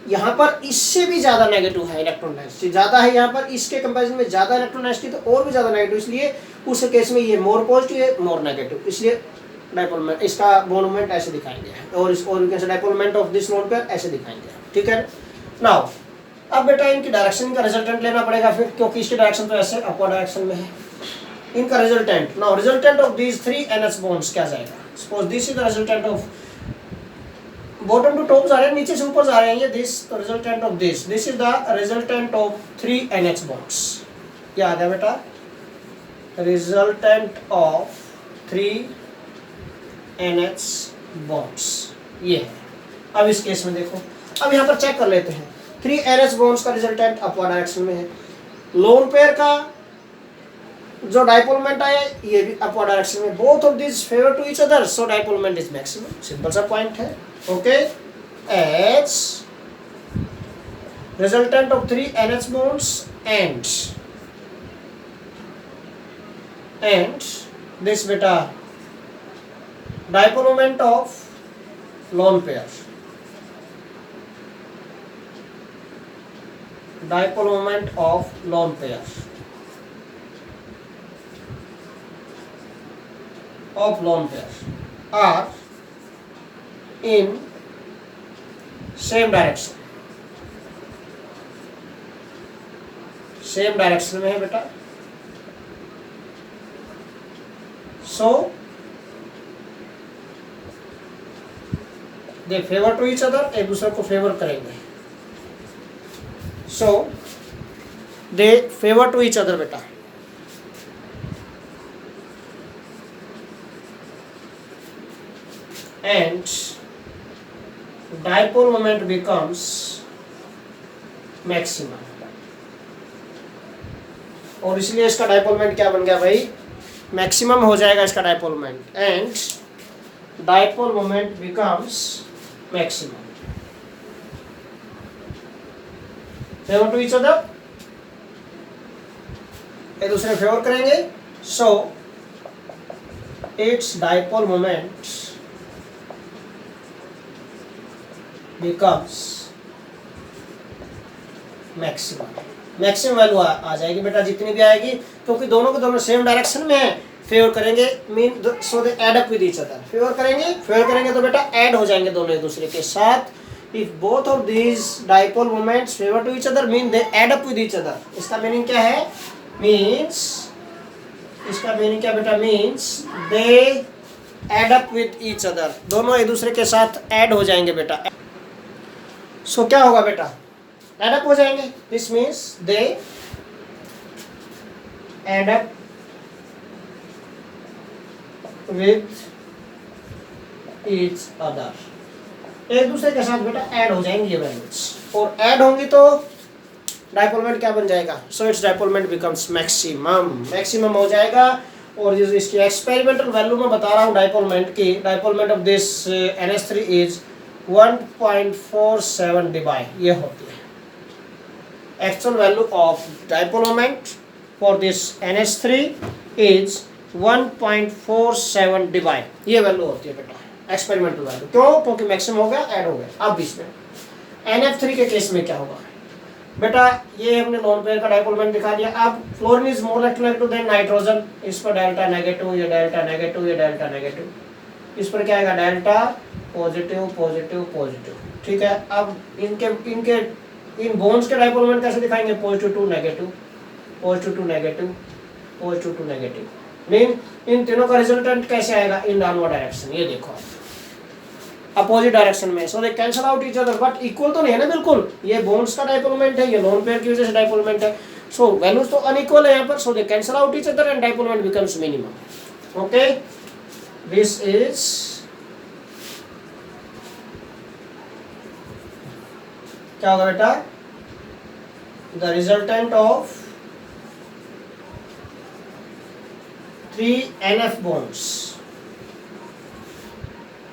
यहाँ पर इससे भी ज्यादा नेगेटिव है, इलेक्ट्रॉन डेंसिटी ज्यादा है यहाँ पर, इसके कंपैरिजन में ज्यादा इलेक्ट्रॉन डेंसिटी तो और भी ज्यादा नेगेटिव, इसलिए उस केस में ये मोर पॉजिटिव है मोर नेगेटिव, इसलिए डायपोल मोमेंट, इसका बॉन्ड मोमेंट ऐसे दिखाएंगे और इस और कैसे dipole moment of this lone pair ऐसे दिखाएंगे, ठीक है। नाउ अब बेटा इनकी डायरेक्शन का रिजल्टेंट लेना पड़ेगा फिर, क्योंकि इसकी डायरेक्शन तो ऐसे अपवर्ड डायरेक्शन में है। इनका resultant, now resultant of these 3 NH bonds क्या जाएगा, suppose this is the resultant of, bottom to top जा रहे हैं, नीचे से ऊपर जा रहे हैं ये, this resultant of this is the resultant of 3 NH bonds. क्या आ गया बेटा, रिजल्टेंट ऑफ 3 NH बॉन्ड्स, ये है। अब इस केस में देखो, अब यहाँ पर चेक कर लेते हैं, 3 NH बॉन्ड्स का रिजल्टेंट अपवर्ड डायरेक्शन में है, लोन पेयर का जो डायपोल मोमेंट आया ये भी अपवर्ड डायरेक्शन में, both of this favour to each other, so dipole moment is maximum, simple सा पॉइंट है। Okay, as resultant of 3 NH bonds and this beta dipole moment of lone pair, dipole moment of lone pair are in same direction, same direction में है बेटा। सो दे favour to each other, एक दूसरे को favour करेंगे, so they favour to each other बेटा। And dipole moment becomes maximum, और इसलिए इसका डायपोल मोमेंट क्या बन गया भाई, मैक्सिमम हो जाएगा इसका dipole moment, and dipole moment becomes maximum, favour to each other, एक दूसरे फेवर करेंगे, so its dipole moment becomes maximum, maximum value आ जाएगी बेटा, जितनी भी आएगी, क्योंकि दोनों के दोनों सेम डायरेक्शन में है, फेवर करेंगे, mean so they add up with each other, favour करेंगे तो बेटा ऐड हो जाएंगे दोनों एक दूसरे के साथ। If both of these dipole moments favour to each other mean they add up with each other. इसका मीनिंग क्या है, मीन्स इसका मीनिंग क्या बेटा, means they add up with each other, दोनों एक दूसरे के साथ ऐड हो जाएंगे बेटा। सो क्या होगा बेटा, एड अप हो जाएंगे, this means they add up with each other, एक दूसरे के साथ बेटा ऐड हो जाएंगे ये वैल्यूज, और ऐड होंगी तो डायपोल मोमेंट क्या बन जाएगा, सो its dipole moment becomes maximum हो जाएगा। और इसकी एक्सपेरिमेंटल वैल्यू मैं बता रहा हूँ डायपोल मोमेंट की, dipole moment of this NH3 is 1.47 dBi, ये होती है actual value of dipole moment for this NH3 is 1.47 dBi, ये वैल्यू होती है बेटा, एक्सपेरिमेंटल वैल्यू। क्यों? क्योंकि मैक्सिमम हो गया, ऐड हो गया। अब बीच में NF3 के केस में क्या होगा बेटा, ये हमने लोन पेयर का डायपोल मोमेंट दिखा दिया। अब fluorine is more electronegative then nitrogen, इस पर डेल्टा नेगेटिव, ये डेल्टा नेगेटिव, ये डेल्टा नेगेटिव, इस पर क्या आएगा डेल्टा पॉजिटिव पॉजिटिव पॉजिटिव। ठीक है, अब इनके इन बॉन्ड्स के डायपोल मोमेंट कैसे दिखाएंगे, positive to negative, positive to negative, positive to negative. Mean इन तीनों का रिजल्टेंट कैसे आएगा, इन डाउनवर्ड डायरेक्शन। ये देखो अपोजिट डायरेक्शन में, so they cancel out each other, but equal तो नहीं है ना बिल्कुल। ये बॉन्ड्स का डायपोल मोमेंट है, ये लोन पेयर की वजह से डायपोल मोमेंट है, सो वैल्यूज तो अनइक्वल है यहाँ पर, so they cancel out each other and dipole moment becomes minimum. Okay, this is क्या होगा बेटा, the resultant of 3 NF bonds,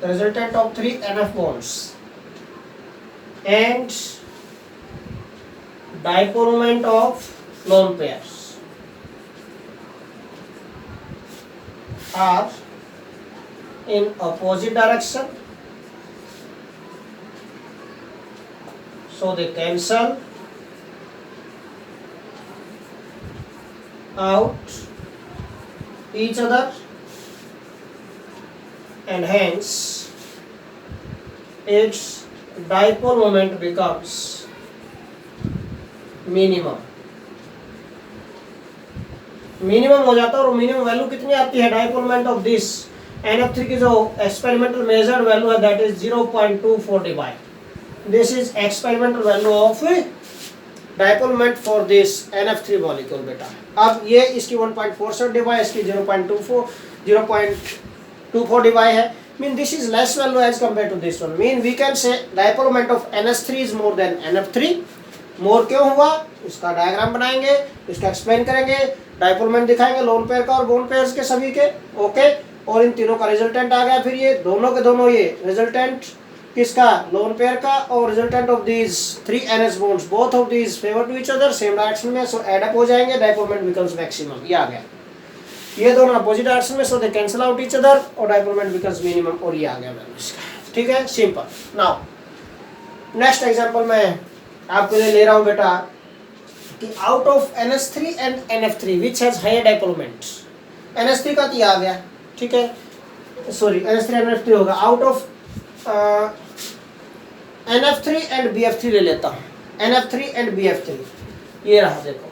the resultant of 3 NF bonds and dipole moment of lone pairs are in opposite direction, so they cancel out each other and hence its dipole moment becomes minimum। Minimum हो जाता है, और minimum value कितनी आती है dipole moment of this NF3 की जो experimental measured value है that is 0.24 divide, this is experimental value of dipole moment for this NF3 molecule बेटा। अब ये इसकी 1.47 डिवाइड, इसकी 0.24 डिवाइड है, mean this is less value as compare to this one, mean we can say dipole moment of NH3 is more than NF3। More क्यों हुआ, इसका diagram बनाएंगे, इसका एक्सप्लेन करेंगे, डायपोल मोमेंट दिखाएंगे लोन पेयर का और बोन पेयर्स के सभी के। ओके, और इन तीनों का रिजल्टेंट आ गया, फिर ये दोनों के दोनों, ये रिजल्टेंट किसका, लोन पेयर का, और resultant of these 3 NH bonds, both of these favour to each other, same direction में, सो एड अप हो जाएंगे, डायपोल मोमेंट बिकम्स मैक्सिमम। ये आ गया, ये दोनों अपोजिट डायरेक्शन में, सो दे कैंसिल आउट ईच अदर और डायपोल मोमेंट बिकम्स मिनिमम, और ये आ गया वैल्यू इसका। ठीक है, सिंपल। नाउ नेक्स्ट एग्जांपल मैं आपके लिए ले रहा हूं बेटा कि out of NH3 and NF3 which has higher dipole moment, NH3 का तो आ गया, ठीक है, सॉरी NH3 NF3 होगा, out of NF3 and BF3 ले लेता हूँ, NF3 एंड BF3, ये रहा देखो,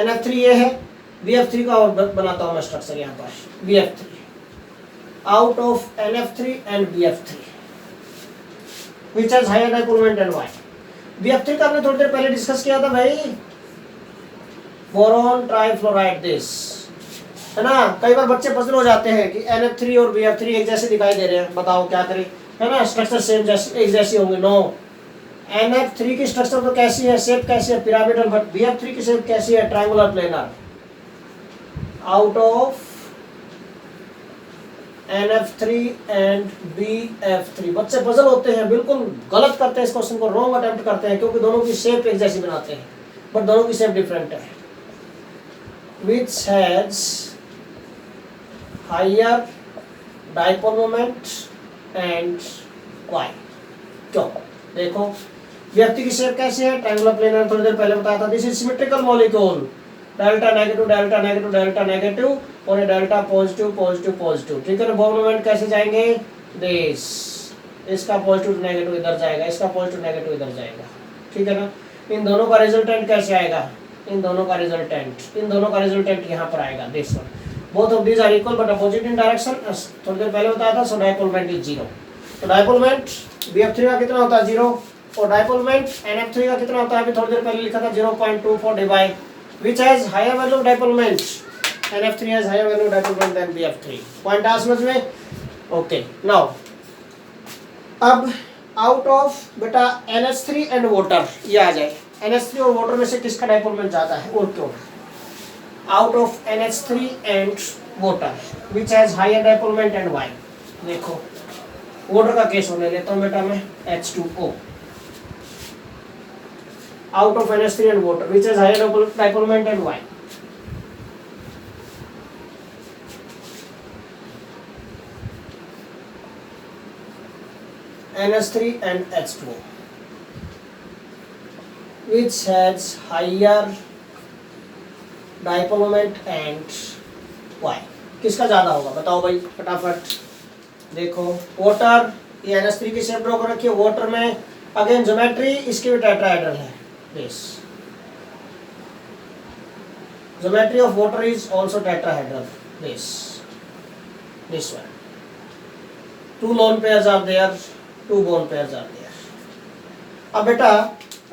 NF3 ये है, BF3 का और बनाता हूँ मैं स्ट्रक्चर यहाँ पर, BF3 out of NF3 and BF3 which has higher dipole moment and why। BF3 का हमने थोड़ी देर पहले डिस्कस किया था भाई, बोरॉन ट्राइफ्लोराइड दिस, है ना। कई बार बच्चे पजल हो जाते हैं कि NF3 और BF3 एक जैसे दिखाई दे रहे हैं, बताओ क्या करें, है ना, स्ट्रक्चर सेम जैसे एक जैसी होंगे, नो। NF3 की स्ट्रक्चर तो कैसी है, शेप कैसी है, पिरामिडल, बट BF3 की शेप कैसी है, triangular planar. Out of NF3 and BF3, बच्चे पजल होते हैं, बिल्कुल गलत करते हैं इस क्वेश्चन को, रॉन्ग अटेम्प्ट करते हैं, क्योंकि दोनों की शेप एक जैसी बनाते हैं, बट दोनों की शेप डिफरेंट है। Which has higher dipole moment and why? क्यों? देखो व्यक्ति की शेप कैसी है, ट्रायंगुलर प्लेनर, थोड़ी देर पहले बताया था, this is symmetrical molecule, delta negative delta negative delta negative, और ये डेल्टा पॉजिटिव पॉजिटिव पॉजिटिव। ठीक है ना, बोन मोमेंट कैसे जाएंगे, दिस, इसका पॉजिटिव नेगेटिव इधर जाएगा, इसका पॉजिटिव नेगेटिव इधर जाएगा। ठीक है ना, इन दोनों का रिजल्टेंट कैसे आएगा, इन दोनों का रिजल्टेंट यहाँ पर आएगा, this one, both of these are equal but opposite in direction, थोड़ी देर पहले बताया था, सो डायपोल मोमेंट इज 0। तो डायपोल मोमेंट BF3 का कितना होता है, 0, और डायपोल मोमेंट NF3 का कितना होता है, अभी थोड़ी देर पहले लिखा था 0.24 divide, which has higher value of dipole moment, NF3 has higher value of dipole moment than BF3। Point आ समझ में, ओके। नाउ अब आउट ऑफ बेटा NH3 एंड वाटर, ये आ जाए, NH3 और वाटर में से किसका डायपोल मोमेंट ज्यादा है और क्यों। Out of NH3 and water which has higher dipole moment and why। देखो वाटर का केस होने लेता हूँ बेटा मैं, H2O out of NH3 and water which has higher dipole moment and why। NH3 and H2O which has higher dipole moment and Y। किसका ज्यादा होगा बताओ भाई फटाफट। देखो वाटर, ये NH3 की शेप ड्रॉ कर रखी है। वाटर में अगेन ज्योमेट्री इसकी भी टेट्राहेड्रल है base. Geometry of water is also tetrahedral base. This one. 2 lone pairs are there, 2 bone pairs are there. अब बेटा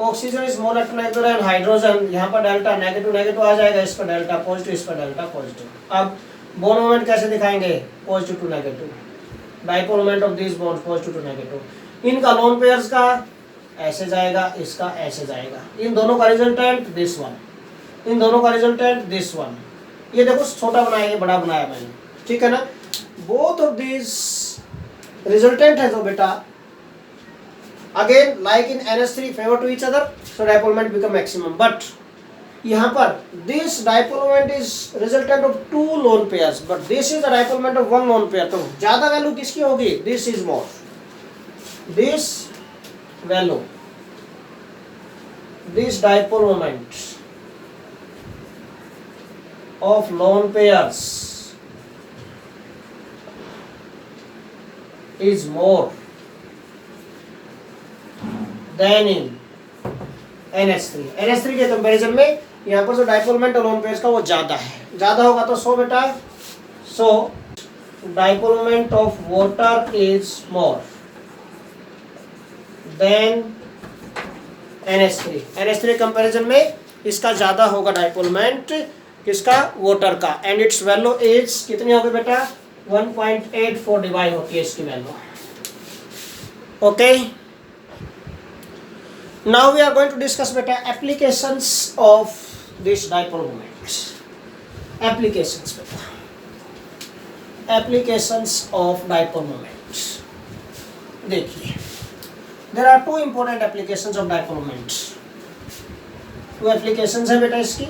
oxygen is more electronegative and hydrogen, यहाँ पर डेल्टा नेगेटिव नेगेटिव आ जाएगा, इस पर डेल्टा पॉजिटिव, इस पर डेल्टा पॉजिटिव। अब बोन मोमेंट कैसे दिखाएंगे? Positive to negative. Dipole moment of this bond positive to negative. इनका लोन पेयर्स का ऐसे जाएगा, इसका ऐसे जाएगा। इन दोनों का रिजल्टेंट दिस वन, इन दोनों का रिजल्टेंट दिस वन। ये देखो छोटा बनाया, ये बड़ा बनाया मैंने, ठीक है ना। बोथ ऑफ दिस रिजल्टेंट है जो बेटा again like in NH3 favour to each other, so dipole moment become maximum. But यहाँ पर this dipole moment is resultant of 2 lone pairs, but this is the dipole moment of 1 lone pair. तो ज्यादा value किसकी होगी? This is more, this value, this dipole moment of lone pairs is more than in NH3। NH3 के comparison में यहाँ पर जो dipole moment loan pairs का वो ज्यादा है। ज्यादा होगा तो सो बेटा, so dipole moment of water is more than NH3। NH3 comparison में इसका ज्यादा होगा डाइपोल मोमेंट, किसका? वाटर का। एंड इट्स वैल्यू इज कितनी होगी बेटा? 1.84 डिवाइड होती है इसकी value. Okay, now we are going to discuss बेटा applications of this dipole moment. Applications बेटा, एप्लीकेशंस ऑफ डाइपोल मोमेंट। देखिए there are 2 important applications of dipole moment. 2 applications है बेटा इसकी।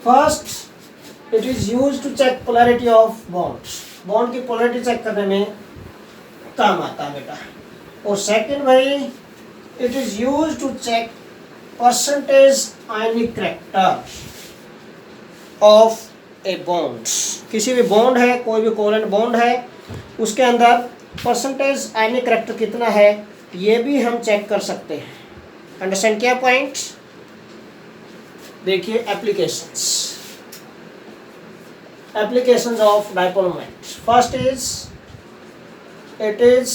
First, it is use to check polarity of bonds. Bond की polarity check करने में काम आता है बेटा। और सेकंड भाई, it is use to check percentage ionic character of a bond. किसी भी बॉन्ड है, कोई भी कोवेलेंट बॉन्ड है, उसके अंदर परसेंटेज आयनिक कैरेक्टर कितना है ये भी हम चेक कर सकते हैं। अंडरस्टैंड किया पॉइंट? देखिए applications, applications of dipole moment. First is it is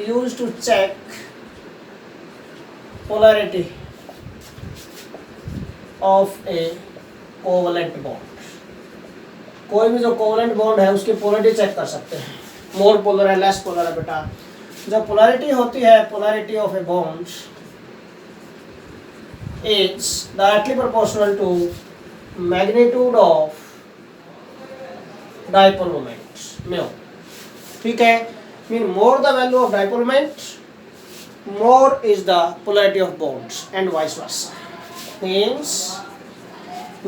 used to check polarity of a covalent bond. कोई भी जो कोवेलेंट बॉन्ड है उसकी पोलैरिटी चेक कर सकते हैं, मोर पोलर है, लेस पोलर है बेटा। जब पोलैरिटी होती है, polarity of a bond is directly proportional to magnitude of dipole moment mu। ठीक है, mean more the value of dipole moment, more is the polarity of bonds and vice versa।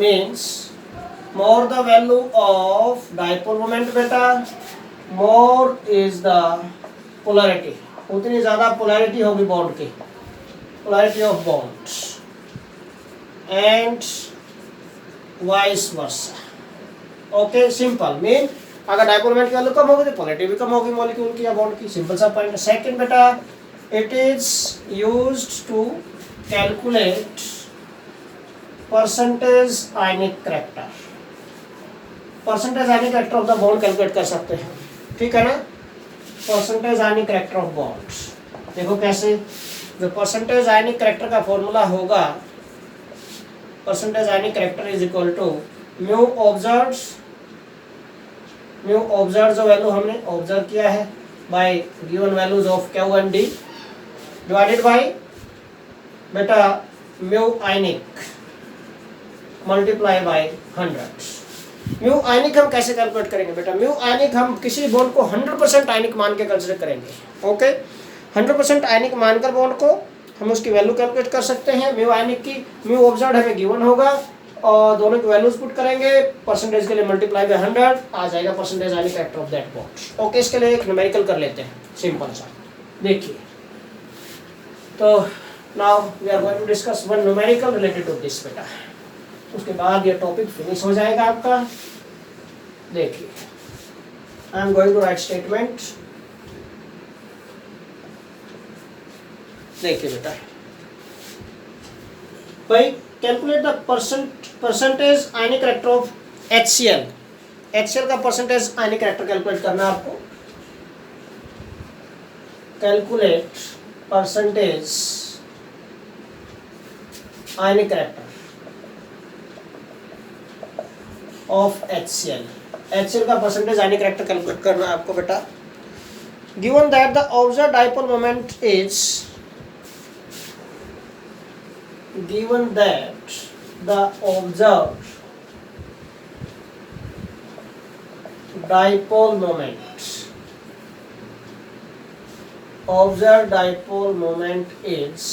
means more the value of dipole moment बेटा, more is the polarity, उतनी ज्यादा polarity होगी bond की, polarity of bonds and vice versa। Okay, simple. Mean अगर dipole moment की value कम होगी तो पोलैरिटी भी कम होगी मॉलिक्यूल की या बॉन्ड की। सिंपल सा पॉइंट। सेकंड बेटा, it is used to calculate percentage ionic character. Percentage ionic character of the bond calculate कर सकते हैं, ठीक है ना। Percentage ionic character of bond देखो कैसे। जो परसेंटेज आयनिक कैरेक्टर का फॉर्मूला होगा, percentage ionic character is equal to mu observed, mu observed जो वैल्यू हमने ऑब्जर्व किया है by given values of Q and D divided by बेटा mu ionic multiply by 100। Mu आयनिक हम कैसे कैलकुलेट करेंगे बेटा? म्यू आयनिक हम किसी बॉन्ड को 100% आयनिक मान के कंसिडर करेंगे। ओके, 100% आयनिक मानकर बॉन्ड को हम उसकी वैल्यू कैलकुलेट कर सकते हैं। म्यू आयनिक की म्यू ऑब्जर्व्ड हमें गिवन होगा और दोनों की वैल्यूज पुट करेंगे, परसेंटेज के लिए मल्टीप्लाई बाय 100 आ जाएगा percentage ionic character of that bond. Okay, इसके लिए एक न्यूमेरिकल कर लेते हैं सिंपल सा। देखिए, तो now we are going to discuss one numerical related to this बेटा, उसके बाद ये टॉपिक फिनिश हो जाएगा आपका। देखिए, I am going to write statement. देखिए बेटा भाई, calculate the percentage ionic character of HCl। HCl का परसेंटेज आयनिक कैरेक्टर कैलकुलेट करना है आपको। Calculate percentage ionic character of HCl। HCl का परसेंटेज आयनिक कैरेक्टर कैलकुलेट करना है आपको बेटा। Given that the observed dipole moment is, given that the observed dipole moment is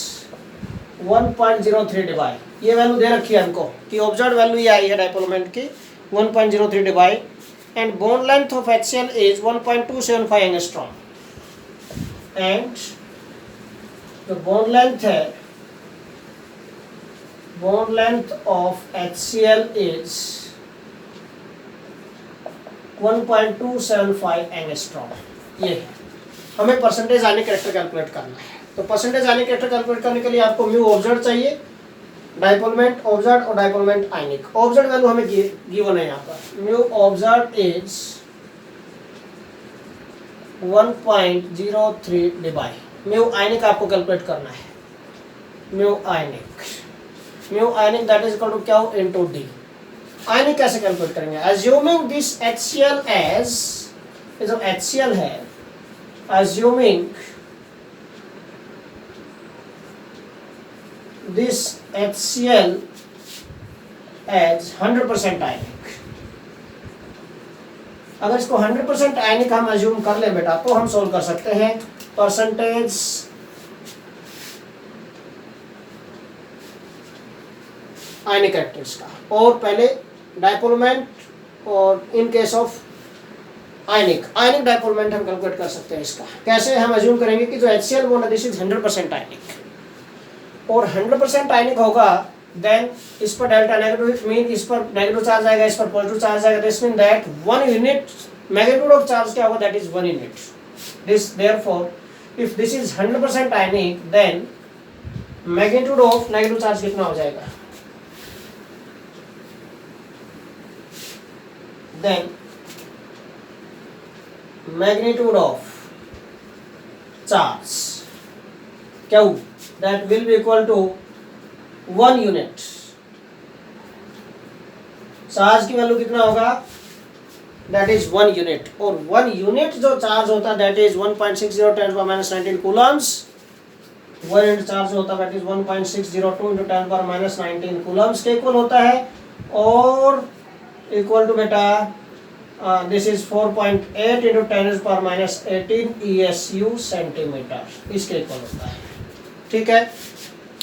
1.03 debye, ये वैल्यू दे रखी है हमको कि ऑब्जर्व वैल्यू ये आई है डाइपोल मोमेंट की 1.03 debye, and bond length of HCl is 1.275 angstrom, and जो bond length of HCl is 1.275 angstrom. ये हमें परसेंटेज आयनिक कैरेक्टर कैलकुलेट करना है। तो परसेंटेज आयनिक कैरेक्टर कैलकुलेट करने के लिए आपको म्यू ऑब्जर्व चाहिए, डाइपोलमेंट ऑब्जर्व और डाइपोलमेंट आयनिक। ऑब्जर्व वैल्यू हमें गिवन है यहाँ पर, mu observe is 1.03 debye. Mu ionic आपको कैलकुलेट करना है, mu ionic that is equal to क्या इनटू डी। आयनिक कैसे कैलकुलेट करेंगे? अज्यूमिंग दिस HCl एज, ये जो HCl है, अज्यूमिंग दिस HCl एज 100% आयनिक। अगर इसको 100% आयनिक हम अज्यूम कर ले बेटा, तो हम सोल्व कर सकते हैं परसेंटेज आयनिक कैरेक्टर्स का। और पहले डाइपोलमेंट, और इन केस ऑफ आयनिक डाइपोलमेंट हम कैलकुलेट कर सकते हैं इसका। कैसे? हम अज्यूम करेंगे कि जो HCl बॉन्ड है दिस इज 100% आयनिक, और 100% आयनिक होगा, देन इस पर डेल्टा नेगेटिव, मीन इस पर नेगेटिव चार्ज आएगा, इस पर पॉजिटिव चार्ज आएगा, this mean that 1 unit magnitude of charge क्या होगा, that is 1 unit. This therefore if this is 100% ionic, then magnitude of negative charge कितना हो जाएगा, then magnitude of charge Q, that will be equal to 1 unit। Charge की value कितना होगा, that is 1 unit, और 1 unit जो charge होता है that is 1.60 10 to the minus 19 coulombs। 1 unit charge होता है that is 1.602 into 10 to the minus 19 coulombs के इक्वल होता है, और इक्वल टू बेटा this is 4.8 into 10 to power minus 18 ESU centimetre, इसके इक्वल होता है। ठीक है,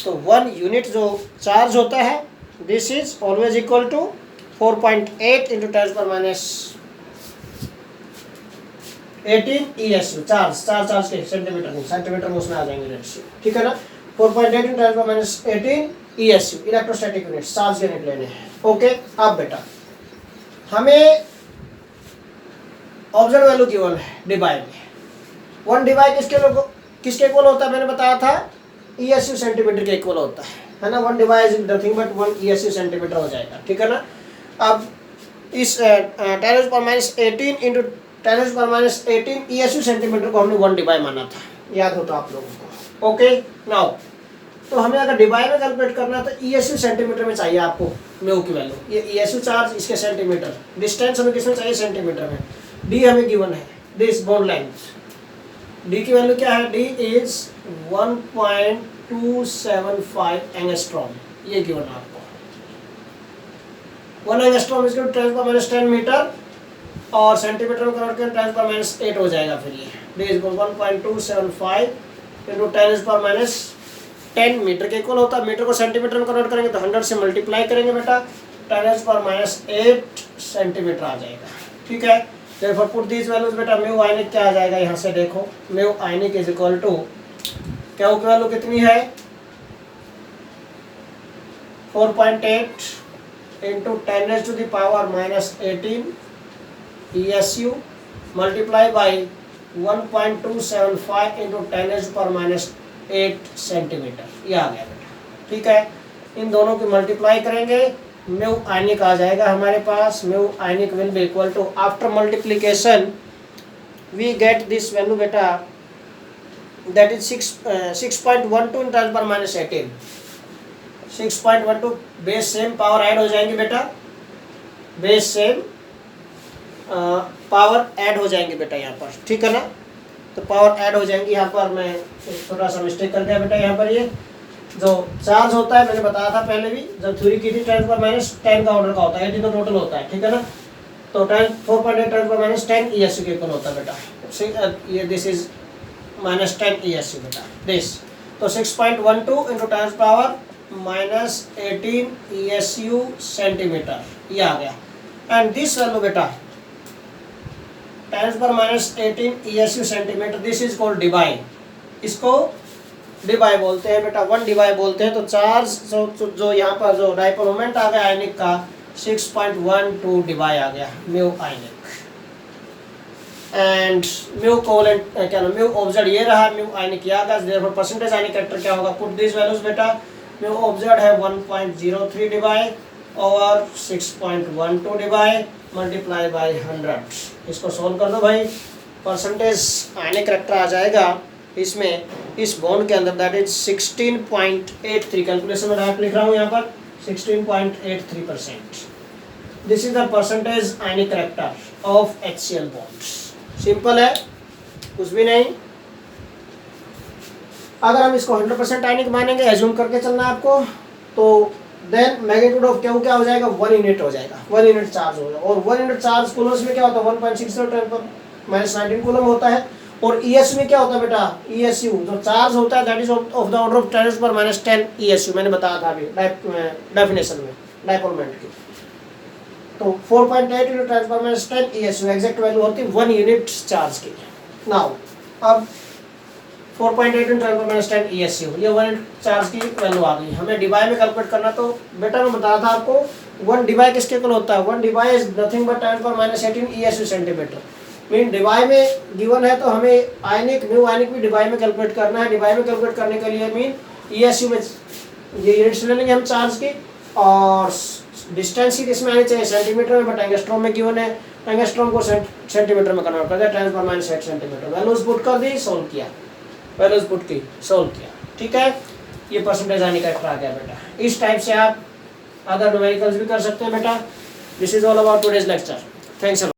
तो 1 यूनिट जो चार्ज होता है this is always equal to 4.8 into 10 to power minus 18 ESU। Charge के सेंटीमीटर में, सेंटीमीटर में उसमें आ जाएंगे रेशियो। ठीक है ना, 4.8 into 10 to power minus 18 ESU electrostatic unit, charge के यूनिट लेने हैं। ओके, अब बेटा हमें ऑब्जर्व वैल्यू गिवन है डिवाई में। 1 डिवाई किसके इक्वल होता है, मैंने बताया था ESU सेंटीमीटर के इक्वल होता है ना। 1 debye is nothing but 1 ESU centimetre हो जाएगा। ठीक है ना, अब इस 10 पर माइनस 18 इंटू 10 पर माइनस 18 ESU सेंटीमीटर को हमने 1 डिवाई माना था, याद होता आप लोगों को। ओके, नाउ तो हमें अगर डिवाई में कैलकुलेट करना है तो ESU सेंटीमीटर में चाहिए आपको म्यू की वैल्यू। ये ESU चार्ज, इसके सेंटीमीटर, डिस्टेंस हमें किसमें चाहिए, सेंटीमीटर में। D हमें गिवन है, दिस बॉन्ड लेंथ, D की वैल्यू क्या है, D इज 1.275 एंगस्ट्रॉम, ये गिवन है आपको। 1 एंगस्ट्रॉम इज 10⁻10 मीटर, और सेंटीमीटर में कन्वर्ट करें 10⁻8 हो जाएगा। फिर ये D इज 1.275 इंटू 10⁻10 मीटर के इक्वल होता है। मीटर को सेंटीमीटर में कन्वर्ट करेंगे तो 100 से मल्टीप्लाई करेंगे बेटा, 10⁻⁸ सेंटीमीटर आ जाएगा। ठीक है, therefore put these values बेटा। म्यू आयनिक क्या आ जाएगा यहाँ से देखो, mu ionic is equal to क्या की वैल्यू कितनी है 4.8 into 10⁻⁻18 ESU multiply by 1.275 into 10⁻⁸ centimetre, ये आ गया बेटा। ठीक है, इन दोनों की मल्टीप्लाई करेंगे, म्यू आयनिक आ जाएगा हमारे पास। Mu ionic will be equal to, after multiplication we get this value बेटा, that is 6.12 in 10⁻⁸। 6.12 base same power add हो जाएंगे बेटा, बेस सेम पावर ऐड हो जाएंगे बेटा यहाँ पर। ठीक है ना, तो पावर ऐड हो जाएंगी। यहाँ पर मैं थोड़ा सा मिस्टेक कर दिया बेटा, यहाँ पर ये जो चार्ज होता है मैंने बताया था पहले भी, जब थ्योरी की थी 10⁻10 का ऑर्डर का होता है, 18 का टोटल होता है। ठीक है ना, तो 4.8 10⁻10 ESU के इक्वल होता है बेटा। ये दिस इज -10 ESU बेटा दिस, तो 6.12 इंटू 10⁻⁻18 ESU सेंटीमीटर, ये आ गया। एंड दिस वैल्यू बेटा 10⁻18 ESU centimetre, this is called debye. इसको डिबाई बोलते हैं बेटा, 1 डिबाई बोलते हैं। तो चार्ज जो यहाँ पर जो डाइपोल मोमेंट आ गया आयनिक का 6.12 डिबाई आ गया mu ionic. And mu covalent क्या नाम, म्यू ऑब्जर्व ये रहा, म्यू आयनिक आ गया। देयरफॉर परसेंटेज आयनिक कैरेक्टर क्या होगा, पुट दिस वैल्यूज बेटा। म्यू ऑब्जर्व है 1.03 डिबाई और 6.12 डिबाई मल्टीप्लाई बाई 100। इसको सोल्व कर दो भाई, परसेंटेज आयनिक कैरेक्टर आ जाएगा इसमें, इस बॉन्ड के अंदर, दैट इज 16.83। कैलकुलेशन में डायरेक्ट लिख रहा हूँ यहाँ पर 16.83%। This is the percentage ionic character of HCl bonds. Simple है, कुछ भी नहीं। अगर हम इसको 100% आयनिक मानेंगे, एज्यूम करके चलना है आपको, तो देन मैग्नीट्यूड ऑफ क्यू क्या हो जाएगा, 1 यूनिट हो जाएगा, 1 यूनिट चार्ज होगा। और 1 यूनिट चार्ज कूलम्स में क्या होता है, 1.60 -19 कूलम होता है। और ESU में क्या होता है बेटा, ESU जो चार्ज होता है that is of the order of 10⁻10 ESU, मैंने बताया था अभी डेफिनेशन में डाइपोल मोमेंट की। तो 4.8 इंटू 10⁻10 ESU एग्जैक्ट वैल्यू होती है 1 यूनिट चार्ज की। नाउ अब 4.8 इंटू 10⁻10 ESU, ये 1 यूनिट चार्ज की वैल्यू आ गई। हमें डिबाई में कैलकुलेट करना, तो बेटा मैं बताया था आपको 1 डिबाई किसके इक्वल होता है, 1 debye is nothing but 10⁻18 ESU centimetre. Mean debye में गिवन है, तो हमें आयनिक म्यू आयनिक भी डिबाई में कैलकुलेट करना है। डिबाई में कैलकुलेट करने के लिए मीन ESU में ये यूनिट्स ले लेंगे हम चार्ज की, और डिस्टेंस ही इसमें आनी चाहिए सेंटीमीटर में, बट एंगस्ट्रॉम में गिवन है, एंगस्ट्रॉम को सेंटीमीटर में कन्वर्ट कर दिया 10⁻6 सेंटीमीटर। वैल्यूज पुट कर दी, सोल्व किया, वैल्यूज पुट की, सोल्व किया। ठीक है, ये परसेंटेज आने का आ गया बेटा। इस टाइप से आप अदर न्यूमेरिकल्स भी कर सकते हैं बेटा। This is all about today's lecture. Thanks.